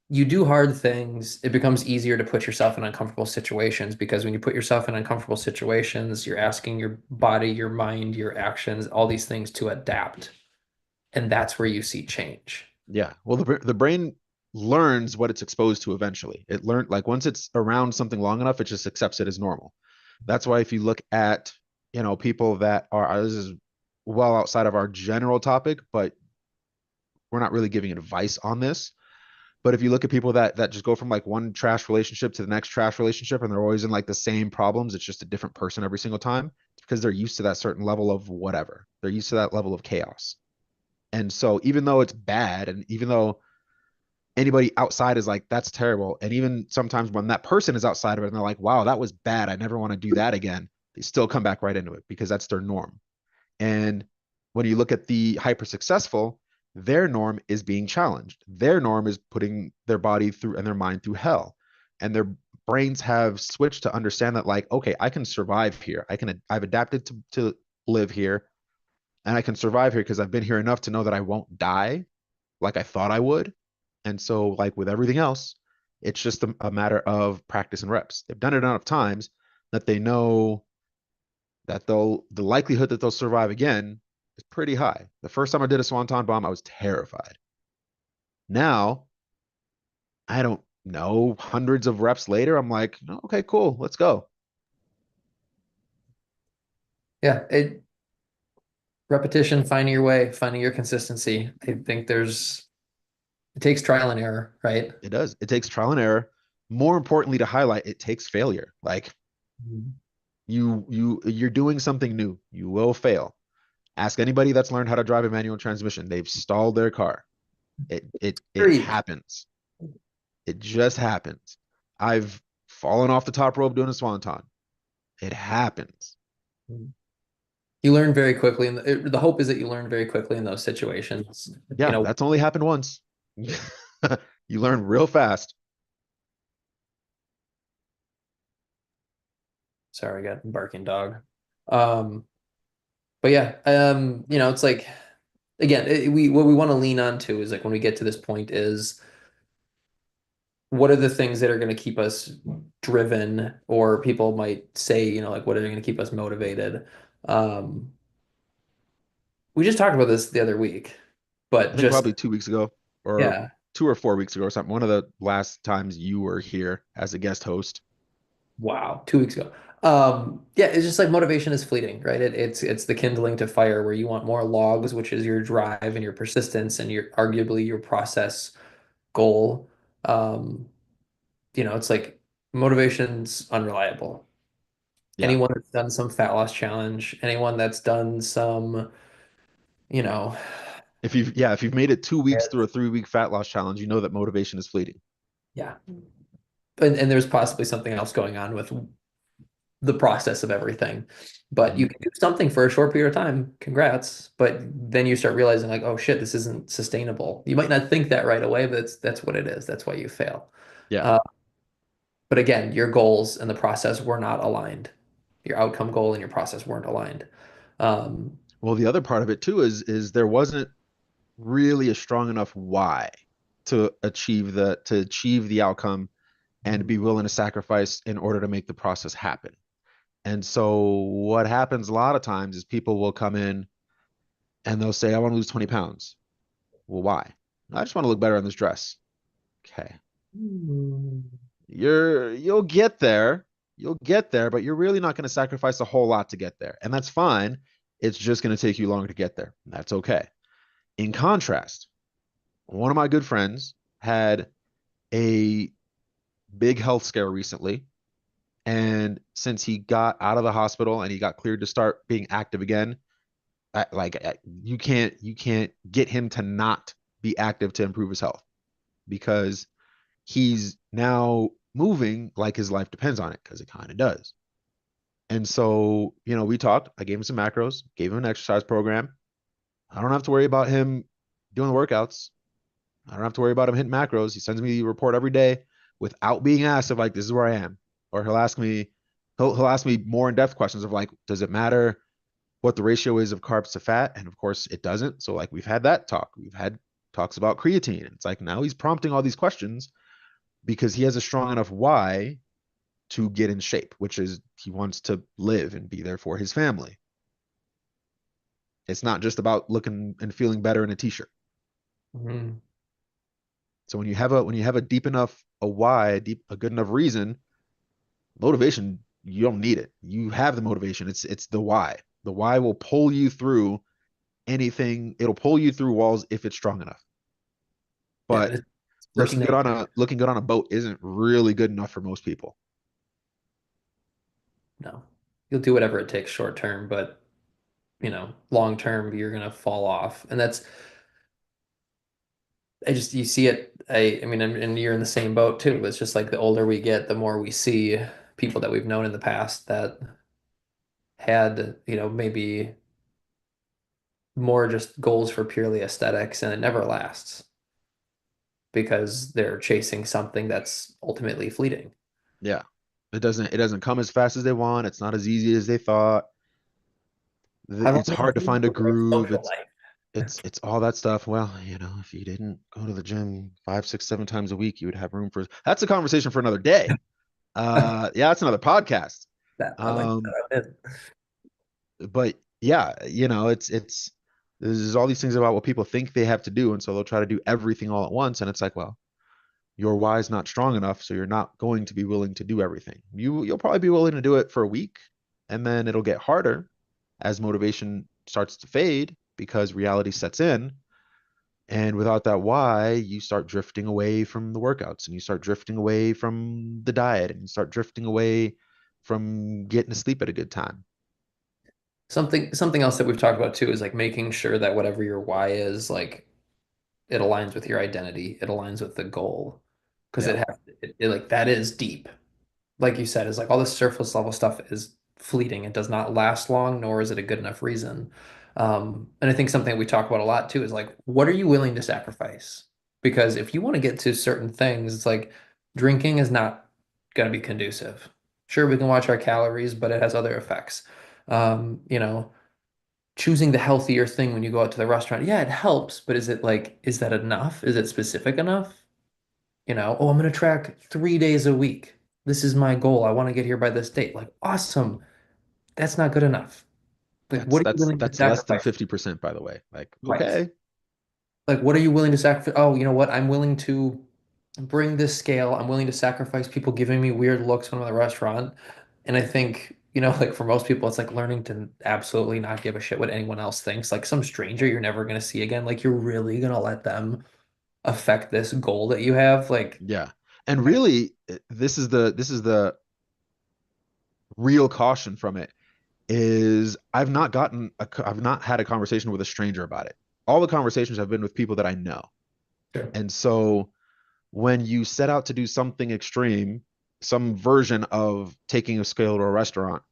you do hard things, it becomes easier to put yourself in uncomfortable situations because when you put yourself in uncomfortable situations, you're asking your body, your mind, your actions, all these things to adapt. And that's where you see change. Yeah. Well, the brain learns what it's exposed to eventually. It learned like once it's around something long enough, it just accepts it as normal. That's why if you look at, people that are this is well outside of our general topic, but we're not really giving advice on this. But if you look at people that just go from like one trash relationship to the next trash relationship and they're always in like the same problems, it's just a different person every single time. It's because they're used to that certain level of whatever. They're used to that level of chaos. And so even though it's bad and even though anybody outside is like, that's terrible. And even sometimes when that person is outside of it and they're like, wow, that was bad. I never want to do that again. They still come back right into it because that's their norm. And when you look at the hyper successful, their norm is being challenged. Their norm is putting their body through and their mind through hell. And their brains have switched to understand that, like, okay, I can survive here. I've adapted to live here and I can survive here because I've been here enough to know that I won't die like I thought I would. And so, like with everything else, it's just a matter of practice and reps. They've done it enough times that they know that the likelihood that they'll survive again is pretty high. The first time I did a swanton bomb, I was terrified. Now, I don't know, hundreds of reps later, I'm like, "Oh, okay, cool, let's go." Yeah, repetition, finding your way, finding your consistency. I think it takes trial and error, right? It does. It takes trial and error. More importantly, to highlight, it takes failure. Like Mhm. you're doing something new. You will fail. Ask anybody that's learned how to drive a manual transmission. They've stalled their car. It Agreed. happens. It just happens. I've fallen off the top rope doing a swanton. It happens. You learn very quickly, and the hope is that you learn very quickly in those situations. You Yeah, know, that's only happened once. You learn real fast. sorry, I got a barking dog. Um, but yeah, it's like again, we what we want to lean on to is like when we get to this point is what are the things that are going to keep us driven, or people might say, like what are going to keep us motivated? Um, we just talked about this the other week, but I think just probably 2 weeks ago, or yeah, 2 or 4 weeks ago or something. One of the last times you were here as a guest host. wow, 2 weeks ago. Yeah, it's just like motivation is fleeting, right? It's the kindling to fire where you want more logs, which is your drive and your persistence and your arguably your process goal. Um, it's like motivation's unreliable. Yeah. Anyone that's done some fat loss challenge, anyone that's done some, you know, If you've made it 2 weeks through a 3 week fat loss challenge, you know that motivation is fleeting. yeah. And there's possibly something else going on with the process of everything. But Mhm. you can do something for a short period of time. Congrats. But then you start realizing like, oh shit, this isn't sustainable. You might not think that right away, but that's what it is. That's why you fail. Yeah. Uh, but again, your goals and the process were not aligned. Your outcome goal and your process weren't aligned. Um, Well, the other part of it too is there wasn't really a strong enough why to achieve the outcome and be willing to sacrifice in order to make the process happen. And so what happens a lot of times is people will come in and they'll say, I want to lose 20 pounds. Well, why? I just want to look better in this dress. Okay. You'll get there. You'll get there, but you're really not going to sacrifice a whole lot to get there. And that's fine. It's just going to take you longer to get there. That's okay. In contrast, one of my good friends had a big health scare recently. And since he got out of the hospital and he got cleared to start being active again, you can't get him to not be active to improve his health because he's now moving like his life depends on it because it kind of does. And so, we talked. I gave him some macros, gave him an exercise program. I don't have to worry about him doing the workouts. I don't have to worry about him hitting macros. He sends me the report every day without being asked of like, this is where I am. Or he'll ask me more in-depth questions of like, does it matter what the ratio is of carbs to fat? And of course it doesn't. So like we've had that talk. We've had talks about creatine. It's like now he's prompting all these questions because he has a strong enough why to get in shape, which is he wants to live and be there for his family. It's not just about looking and feeling better in a t-shirt. mhm. So when you have a deep enough a why, a good enough reason, motivation, you don't need it. You have the motivation. It's the why. The why will pull you through anything. It'll pull you through walls if it's strong enough. Yeah, and But it's first looking good on nature. a boat isn't really good enough for most people. No, you'll do whatever it takes short term, but long term, you're gonna fall off. And you see it. I mean, and you're in the same boat too. It's just like the older we get, the more we see people that we've known in the past that had, maybe more just goals for purely aesthetics, and it never lasts because they're chasing something that's ultimately fleeting. Yeah. It doesn't come as fast as they want. It's not as easy as they thought. How It's long is hard to find a a groove. social It's life? it's all that stuff. Well, if you didn't go to the gym 5, 6, 7 times a week, you would have room for that's a conversation for another day. Yeah, that's another podcast. That I like Um, that. but yeah, it's there's all these things about what people think they have to do, and so they'll try to do everything all at once, and it's like, well, your why is not strong enough, so you're not going to be willing to do everything. You'll probably be willing to do it for a week, and then it'll get harder as motivation starts to fade because reality sets in. And without that why, you start drifting away from the workouts and you start drifting away from the diet and you start drifting away from getting to sleep at a good time. Something else that we've talked about too is like making sure that whatever your why is, like it aligns with your identity, it aligns with the goal. Because Yeah, like that is deep. Like you said, is like all this surface level stuff is fleeting. It does not last long, nor is it a good enough reason. And I think something we talk about a lot too is like, what are you willing to sacrifice? Because if you want to get to certain things, it's like drinking is not going to be conducive. Sure, we can watch our calories, but it has other effects. You know, choosing the healthier thing when you go out to the restaurant, yeah, it helps, but is it like, is that enough? Is it specific enough? Oh, I'm going to track 3 days a week. This is my goal. I want to get here by this date. Like, awesome. That's not good enough. Like, that's what are you that's willing to that's less than sacrifice? 50%, by the way. Like, Right. okay, Like, what are you willing to sacrifice? Oh, you know what? I'm willing to bring this scale. I'm willing to sacrifice people giving me weird looks when I'm at the restaurant. And I think, like for most people, it's like learning to absolutely not give a shit what anyone else thinks. Like some stranger you're never going to see again. Like, you're really going to let them affect this goal that you have. Like, yeah. And really, this is the real caution from it is I've not had a conversation with a stranger about it. All the conversations have been with people that I know. sure. And so when you set out to do something extreme, some version of taking a scale to a restaurant,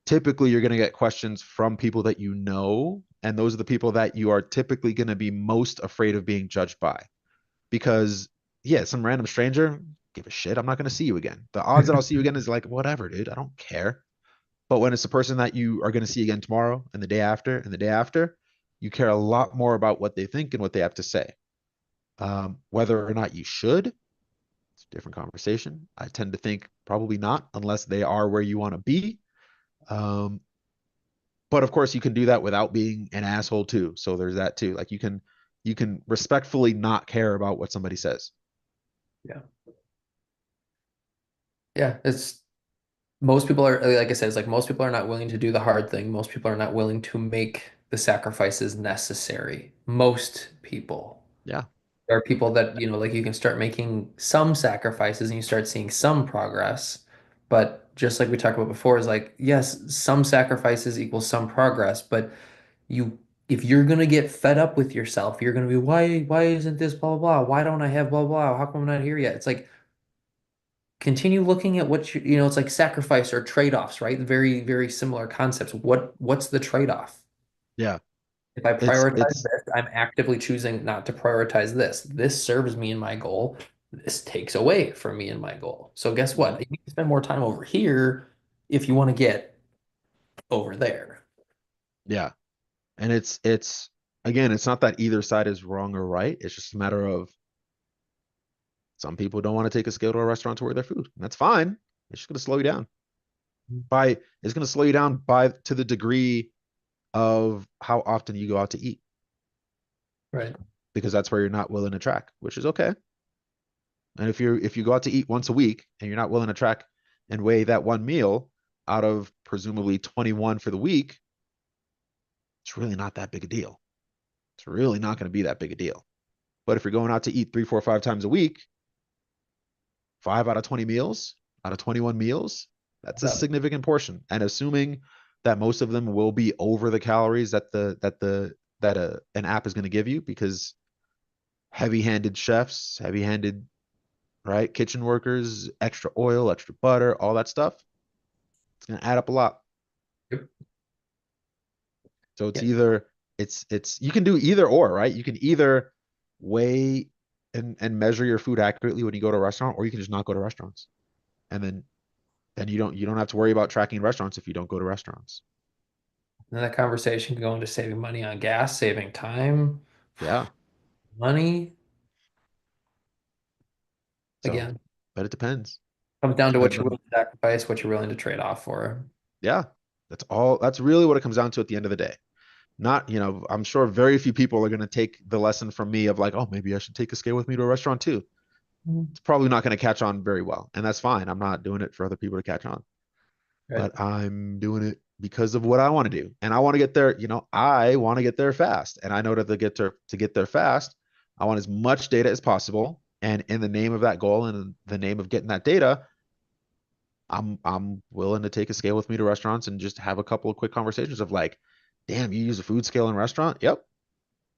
typically you're going to get questions from people that you know. And those are the people that you are typically going to be most afraid of being judged by. Because, yeah, some random stranger, give a shit. I'm not going to see you again. The odds that I'll see you again is like, whatever, dude. I don't care. But when it's a person that you are going to see again tomorrow and the day after and the day after, you care a lot more about what they think and what they have to say. Whether or not you should, it's a different conversation. I tend to think probably not, unless they are where you want to be. Um, but of course, you can do that without being an asshole too. So there's that too. Like you can respectfully not care about what somebody says. Yeah. Yeah. It's most people are, like I said, it's like most people are not willing to do the hard thing. Most people are not willing to make the sacrifices necessary. Most people. Yeah, There are people that, like you can start making some sacrifices and you start seeing some progress. But just like we talked about before, is like, yes, some sacrifices equal some progress, but you if you're gonna get fed up with yourself, you're gonna be, why isn't this blah blah blah? Why don't I have blah blah? How come I'm not here yet? It's like continue looking at what it's like sacrifice or trade-offs, right? Very, very similar concepts. What's the trade-off? yeah. If I It's prioritize it's this, I'm actively choosing not to prioritize this. This serves me and my goal. This takes away from me and my goal. So guess mhm, what? You need to spend more time over here if you want to get over there. yeah. And it's again, it's not that either side is wrong or right. It's just a matter of some people don't want to take a scale to a restaurant to order their food. And that's fine. It's just going to slow you down. By it's going to slow you down by to the degree of how often you go out to eat Right. because that's where you're not willing to track, which is okay. And if you go out to eat once a week and you're not willing to track and weigh that one meal out of presumably 21 for the week, it's really not that big a deal. It's really not going to be that big a deal. But if you're going out to eat 3, 4, 5 times a week, 5 out of 20 meals, out of 21 meals, that's a Yeah. significant portion. And assuming that most of them will be over the calories that an app is going to give you, because heavy-handed chefs, heavy-handed right kitchen workers, extra oil, extra butter, all that stuff, it's going to add up a lot. Yep. So it's Yeah. either it's you can do either or, right? You can either weigh and measure your food accurately when you go to a restaurant, or you can just not go to restaurants. And then you don't have to worry about tracking restaurants if you don't go to restaurants. then that conversation can go into saving money on gas, saving time, Yeah. money. So, Again, but it depends. comes down to what Depends you're on, willing to sacrifice, what you're willing to trade off for. yeah. That's all. That's really what it comes down to at the end of the day. Not, I'm sure very few people are going to take the lesson from me of like, oh, maybe I should take a scale with me to a restaurant too. Mhm. It's probably not going to catch on very well. And that's fine. I'm not doing it for other people to catch on, Right. but I'm doing it because of what I want to do. And I want to get there, I want to get there fast. And I know that to get there fast, I want as much data as possible. And in the name of that goal and in the name of getting that data, I'm willing to take a scale with me to restaurants and just have a couple of quick conversations of like, damn, you use a food scale in a restaurant? Yep.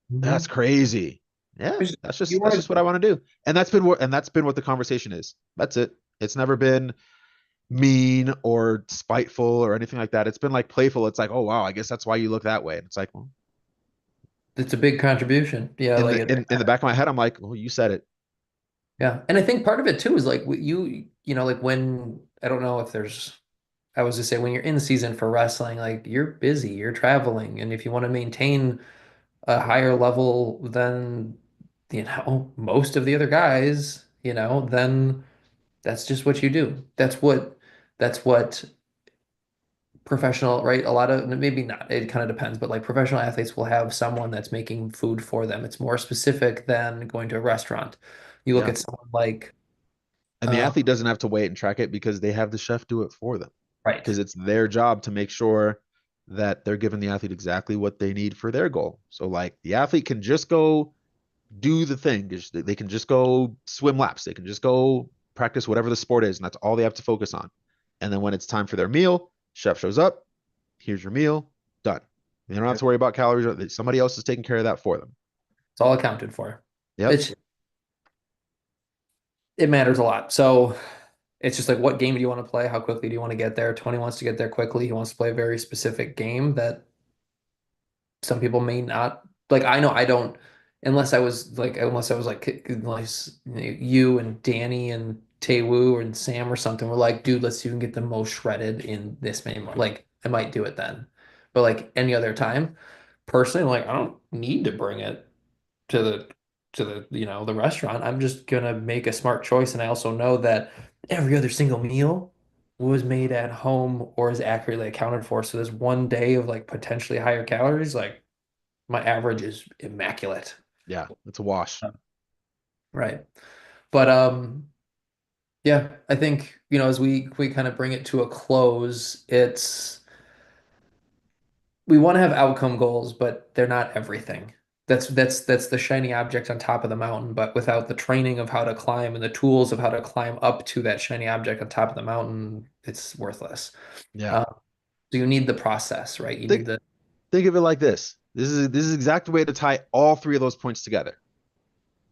That's Mhm. crazy. Yeah, Because that's you just that's want just what I want to do. And that's been what the conversation is. That's it. It's never been mean or spiteful or anything like that. It's been like playful. It's like, oh wow, I guess that's why you look that way. And it's like, well, it's a big contribution. Yeah, in like the it. in the back of my head, I'm like, well, you said it. Yeah, and I think part of it too is like like when I don't know if there's I was to say when you're in season for wrestling, like you're busy, you're traveling, and if you want to maintain a higher level than most of the other guys, then that's just what you do. That's what professional, right? A lot of maybe not, it kind of depends, but like professional athletes will have someone that's making food for them. It's more specific than going to a restaurant. You look Yeah. at someone like And the uh, athlete doesn't have to wait and track it because they have the chef do it for them. right. Because it's their job to make sure that they're giving the athlete exactly what they need for their goal. So like the athlete can just go do the thing. They can just go swim laps. They can just go practice whatever the sport is, and that's all they have to focus on. And then when it's time for their meal, chef shows up. Here's your meal. Done. You don't have to worry about calories. Somebody else is taking care of that for them. It's all accounted for. Yep. It matters a lot. So it's just like what game do you want to play? How quickly do you want to get there? Tony wants to get there quickly. He wants to play a very specific game that some people may not like. I know I don't unless you and Danny and Taewoo and Sam or something were like, dude, let's see who can get the most shredded in this many more. Like I might do it then. But like any other time, personally, like I don't need to bring it to the restaurant. I'm just gonna make a smart choice. And I also know that every other single meal was made at home or is accurately accounted for. So there's one day of like potentially higher calories. Like my average is immaculate. Yeah. It's a wash. Right. But yeah, I think, as we kind of bring it to a close, we want to have outcome goals, but they're not everything. That's the shiny object on top of the mountain, but without the training of how to climb and the tools of how to climb up to that shiny object on top of the mountain, it's worthless. Yeah. So you need the process, right? You need Think the think of it like this. This is exact way to tie all three of those points together.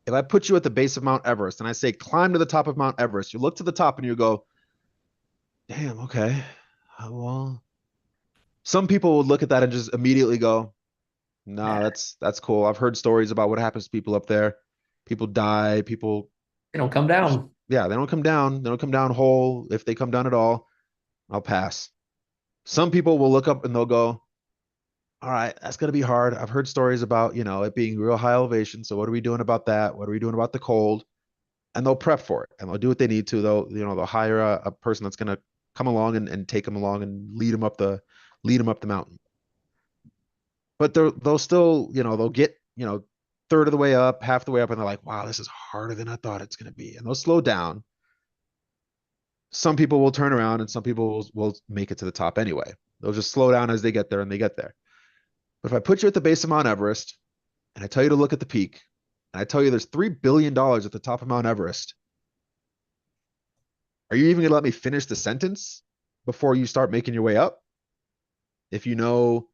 If I put you at the base of Mount Everest and I say climb to the top of Mount Everest, you look to the top and you go, damn, okay. Well, some people would look at that and just immediately go, nah, nah, that's cool. I've heard stories about what happens to people up there. People die, people they don't come down. yeah, they don't come down. They don't come down whole. If they come down at all, I'll pass. Some people will look up and they'll go, all right, that's gonna be hard. I've heard stories about, it being real high elevation. So what are we doing about that? What are we doing about the cold? And they'll prep for it and they'll do what they need to. They'll hire a person that's gonna come along and take them along and lead them up the mountain. But they'll still, they'll get, third of the way up, half the way up, and they're like, wow, this is harder than I thought it's gonna be. And they'll slow down. Some people will turn around and some people will make it to the top anyway. They'll just slow down as they get there and they get there. But if I put you at the base of Mount Everest and I tell you to look at the peak, and I tell you there's $3 billion at the top of Mount Everest, are you even gonna let me finish the sentence before you start making your way up? If you know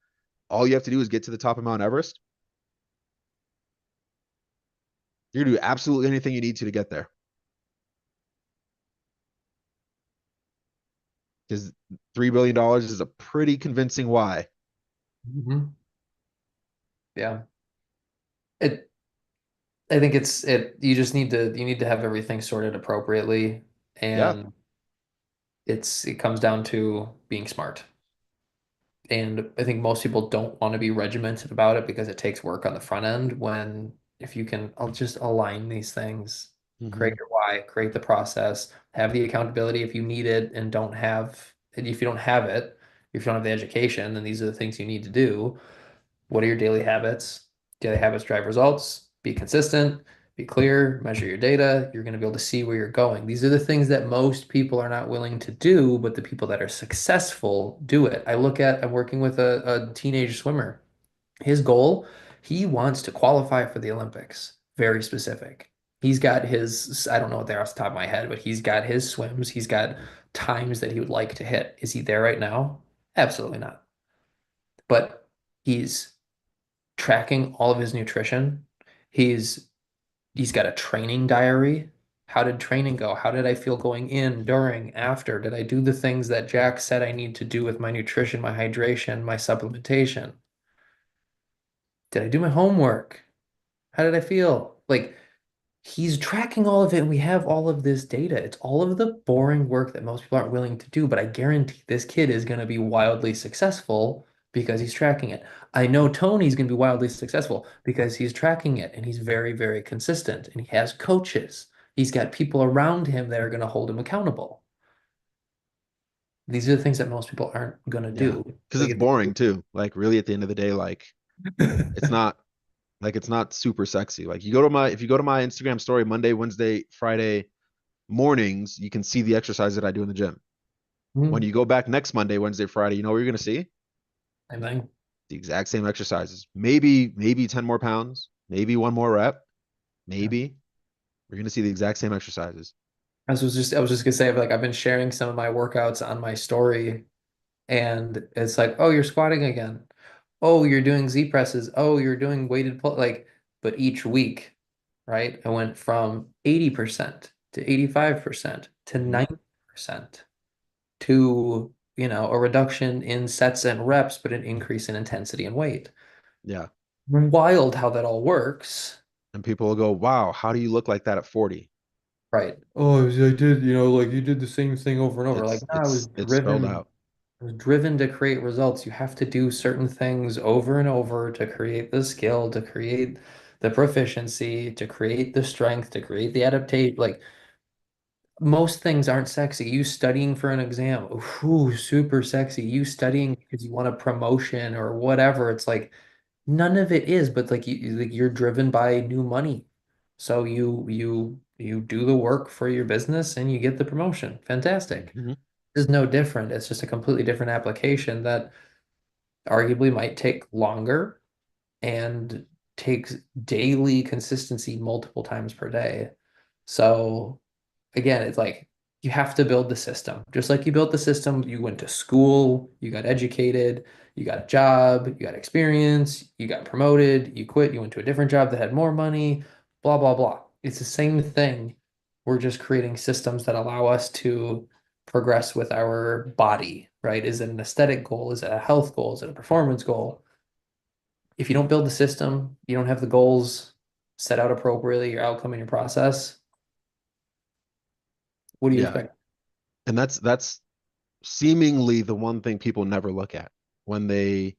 all you have to do is get to the top of Mount Everest, you're gonna do absolutely anything you need to get there. Because $3 billion is a pretty convincing why. Mhm. Yeah. It I think you just need to have everything sorted appropriately, Yeah. and it comes down to being smart. And I think most people don't want to be regimented about it because it takes work on the front end when if you can I'll just align these things, create Hmm. your why, create the process, have the accountability if you need it and don't have and if you don't have it, if you don't have the education, then these are the things you need to do. What are your daily habits? Daily habits drive results. Be consistent, be clear, measure your data. You're going to be able to see where you're going. These are the things that most people are not willing to do, but the people that are successful do it. I'm working with a teenage swimmer. His goal, he wants to qualify for the Olympics. Very specific. He's got his, I don't know what they're off the top of my head, but he's got his swims. He's got times that he would like to hit. Is he there right now? Absolutely not. But he's tracking all of his nutrition. He's he's got a training diary. How did training go? How did I feel going in, during, after? Did I do the things that Jack said I need to do with my nutrition, my hydration, my supplementation? Did I do my homework? How did I feel? Like he's tracking all of it and we have all of this data. It's all of the boring work that most people aren't willing to do, but I guarantee this kid is going to be wildly successful because he's tracking it. I know Tony's going to be wildly successful because he's tracking it and he's very, very consistent and he has coaches. He's got people around him that are going to hold him accountable. These are the things that most people aren't going to Yeah. do. Because Like it's boring too. Like really at the end of the day, like it's not it's not super sexy. Like if you go to my Instagram story Monday, Wednesday, Friday mornings, you can see the exercise that I do in the gym. When Mhm. you go back next Monday, Wednesday, Friday, you know what you're gonna see? Same thing. The exact same exercises. Maybe 10 more pounds, maybe one more rep, Yeah. maybe. You're gonna see the exact same exercises. I was just gonna say like I've been sharing some of my workouts on my story and it's like, oh, you're squatting again. Oh, you're doing Z presses. Oh, you're doing weighted pull like, but each week, right? I went from 80% to 85% to Hmm. 90% to, a reduction in sets and reps, but an increase in intensity and weight. Yeah. Wild how that all works. And people will go, wow, how do you look like that at 40? Right. Oh, I did, like you did the same thing over and over. Like, no, It's spelled out. I was driven to create results. You have to do certain things over and over to create the skill, to create the proficiency, to create the strength, to create the adaptation. Like most things aren't sexy. You studying for an exam, ooh, super sexy. You studying because you want a promotion or whatever. It's like none of it is, but like you're driven by new money. So you do the work for your business and you get the promotion. Fantastic. Hmm. Is no different. It's just a completely different application that arguably might take longer and takes daily consistency multiple times per day. So again, it's like you have to build the system. Just like you built the system, you went to school, you got educated, you got a job, you got experience, you got promoted, you quit, you went to a different job that had more money, blah, blah, blah. It's the same thing. We're just creating systems that allow us to progress with our body, right? Is it an aesthetic goal? Is it a health goal? Is it a performance goal? If you don't build the system, you don't have the goals set out appropriately, your outcome and your process, what do you Yeah. expect? And that's seemingly the one thing people never look at when they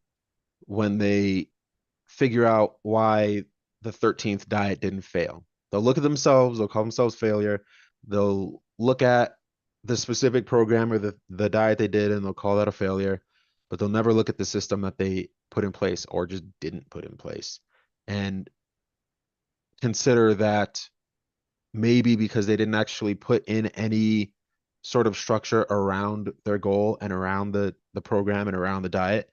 figure out why the 13th diet didn't fail. They'll look at themselves, they'll call themselves failure. They'll look at the specific program or the diet they did and they'll call that a failure, but they'll never look at the system that they put in place or just didn't put in place and consider that maybe because they didn't actually put in any sort of structure around their goal and around the program and around the diet,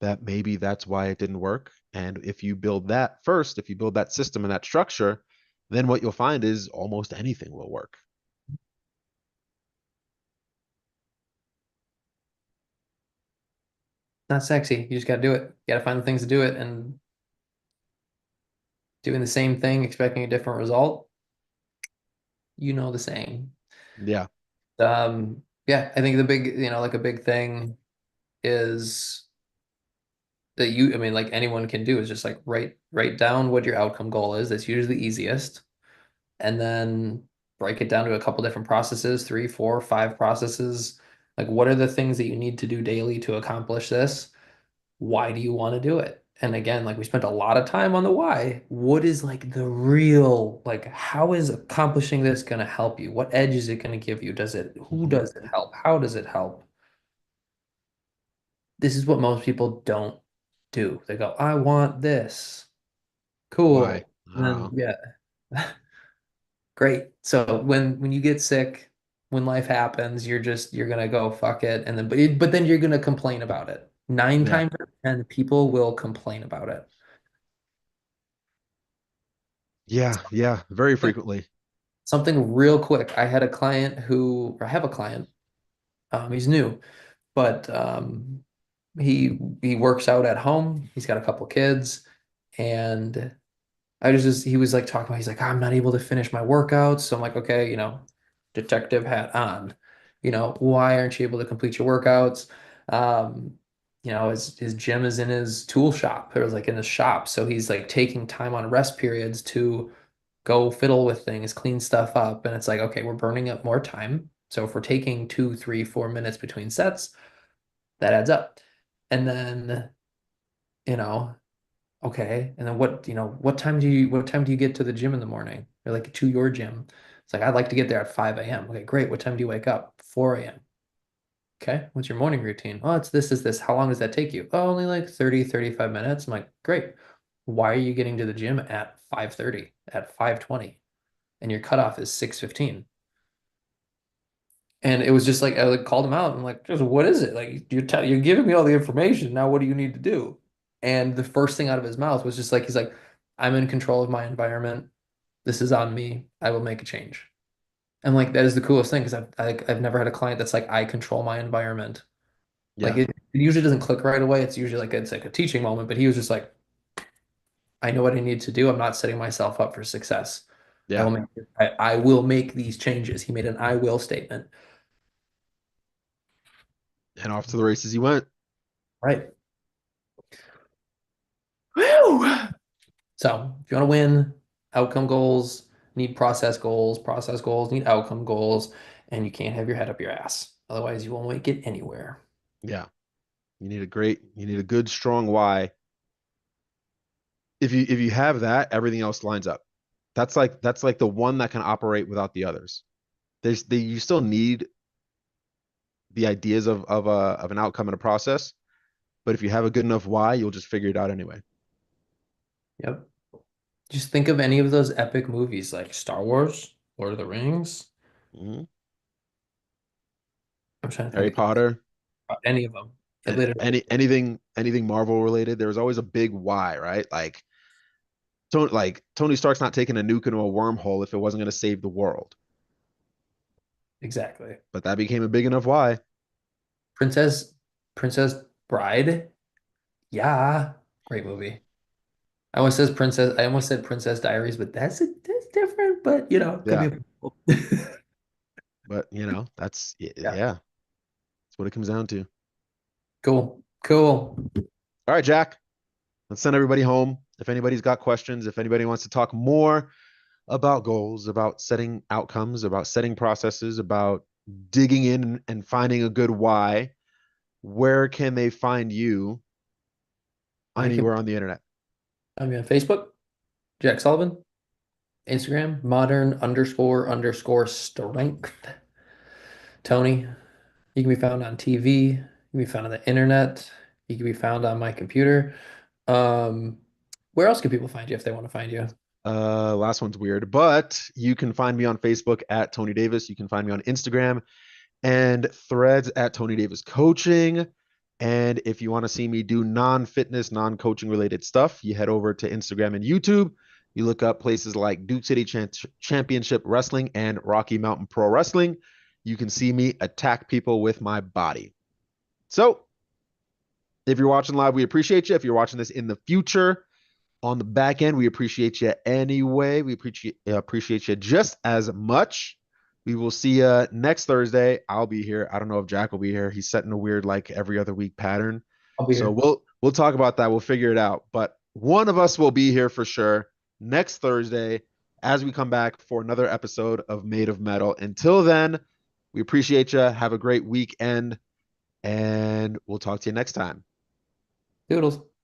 that maybe that's why it didn't work. And if you build that first, if you build that system and that structure, then what you'll find is almost anything will work. Not sexy. You just got to do it. You got to find the things to do it. And doing the same thing, expecting a different result, the saying. Yeah. Yeah, I think the big, like a big thing is that I mean, like anyone can do is just like write down what your outcome goal is. That's usually the easiest. And then break it down to a couple different processes, three, four, five processes. Like, what are the things that you need to do daily to accomplish this? why do you want to do it? And again, like we spent a lot of time on the why. What is like the real, like how is accomplishing this going to help you? What edge is it going to give you? Who Hmm. does it help? How does it help? This is what most people don't do. They go, I want this. Why? Cool. I And don't then know. yeah, great. So when you get sick, when life happens, you're gonna go fuck it, and then but then you're gonna complain about it. Nine Yeah. times out of 10, people will complain about it. Yeah. Yeah. Very frequently. Something real quick. I have a client. He's new, but he works out at home. He's got a couple kids, and he was like talking about, he's like, I'm not able to finish my workouts. So I'm like, okay, detective hat on. Why aren't you able to complete your workouts? Um, his gym is in his tool shop, or like in his shop. So he's like taking time on rest periods to go fiddle with things, clean stuff up. And it's like, okay, we're burning up more time. So if we're taking 2, 3, 4 minutes between sets, that adds up. And then, you know, okay. And then what time do you get to the gym in the morning? Or like to your gym? It's like, I'd like to get there at 5 a.m. Okay, great. What time do you wake up? 4 a.m. Okay. What's your morning routine? Oh, it's this, is this. How long does that take you? Oh, only like 30, 35 minutes. I'm like, great. Why are you getting to the gym at 5:30, at 5:20, and your cutoff is 6:15? And it was just like I like called him out and like, just what is it? Like you're giving me all the information. Now what do you need to do? And the first thing out of his mouth was just like he's like, I'm in control of my environment. This is on me. I will make a change. And like that is the coolest thing because I've never had a client that's like I control my environment. Like Yeah. it usually doesn't click right away. It's usually like it's like a teaching moment, but he was just like, I know what I need to do. I'm not setting myself up for success. I Yeah. will make I will make these changes. He made an I will statement. And off to the races he went. Right. Woo! So if you want to win, outcome goals need process goals need outcome goals, and you can't have your head up your ass. Otherwise, you won't make it anywhere. Yeah. You need a good, strong why. If you have that, everything else lines up. That's like the one that can operate without the others. You still need the ideas of an outcome and a process, but if you have a good enough why, you'll just figure it out anyway. Yep. Just think of any of those epic movies like Star Wars, Lord of the Rings. Mhm. I'm trying to Harry think Potter, of any of them. It and literally, anything Marvel related, there was always a big why, right? Tony Stark's not taking a nuke into a wormhole if it wasn't going to save the world, exactly. but that became a big enough why. Princess Princess Bride. Yeah, great movie. I almost said Princess Diaries, but that's different, but it could Yeah, be but yeah. yeah, that's what it comes down to. Cool. Cool. All right, Jack, let's send everybody home. If anybody's got questions, if anybody wants to talk more about goals, about setting outcomes, about setting processes, about digging in and finding a good why, where can they find you I can anywhere on the internet? I'm on Facebook, Jack Sullivan, Instagram, modern underscore strength. Tony, you can be found on TV, you can be found on the internet, you can be found on my computer. Um, where else can people find you if they want to find you? Last one's weird, but you can find me on Facebook at Tony Davis. You can find me on Instagram and threads at Tony Davis Coaching. And if you want to see me do non-fitness, non-coaching related stuff, you head over to Instagram and YouTube. You look up places like Duke City Championship Wrestling and Rocky Mountain Pro Wrestling. You can see me attack people with my body. So if you're watching live, we appreciate you. If you're watching this in the future, on the back end, we appreciate you anyway. We appreciate you just as much. We will see you next Thursday. I'll be here. I don't know if Jack will be here. He's setting a weird like every other week pattern. I'll be So here. we'll talk about that. We'll figure it out. But one of us will be here for sure next Thursday as we come back for another episode of Made of Metal. Until then, we appreciate you. Have a great weekend, and we'll talk to you next time. Doodles.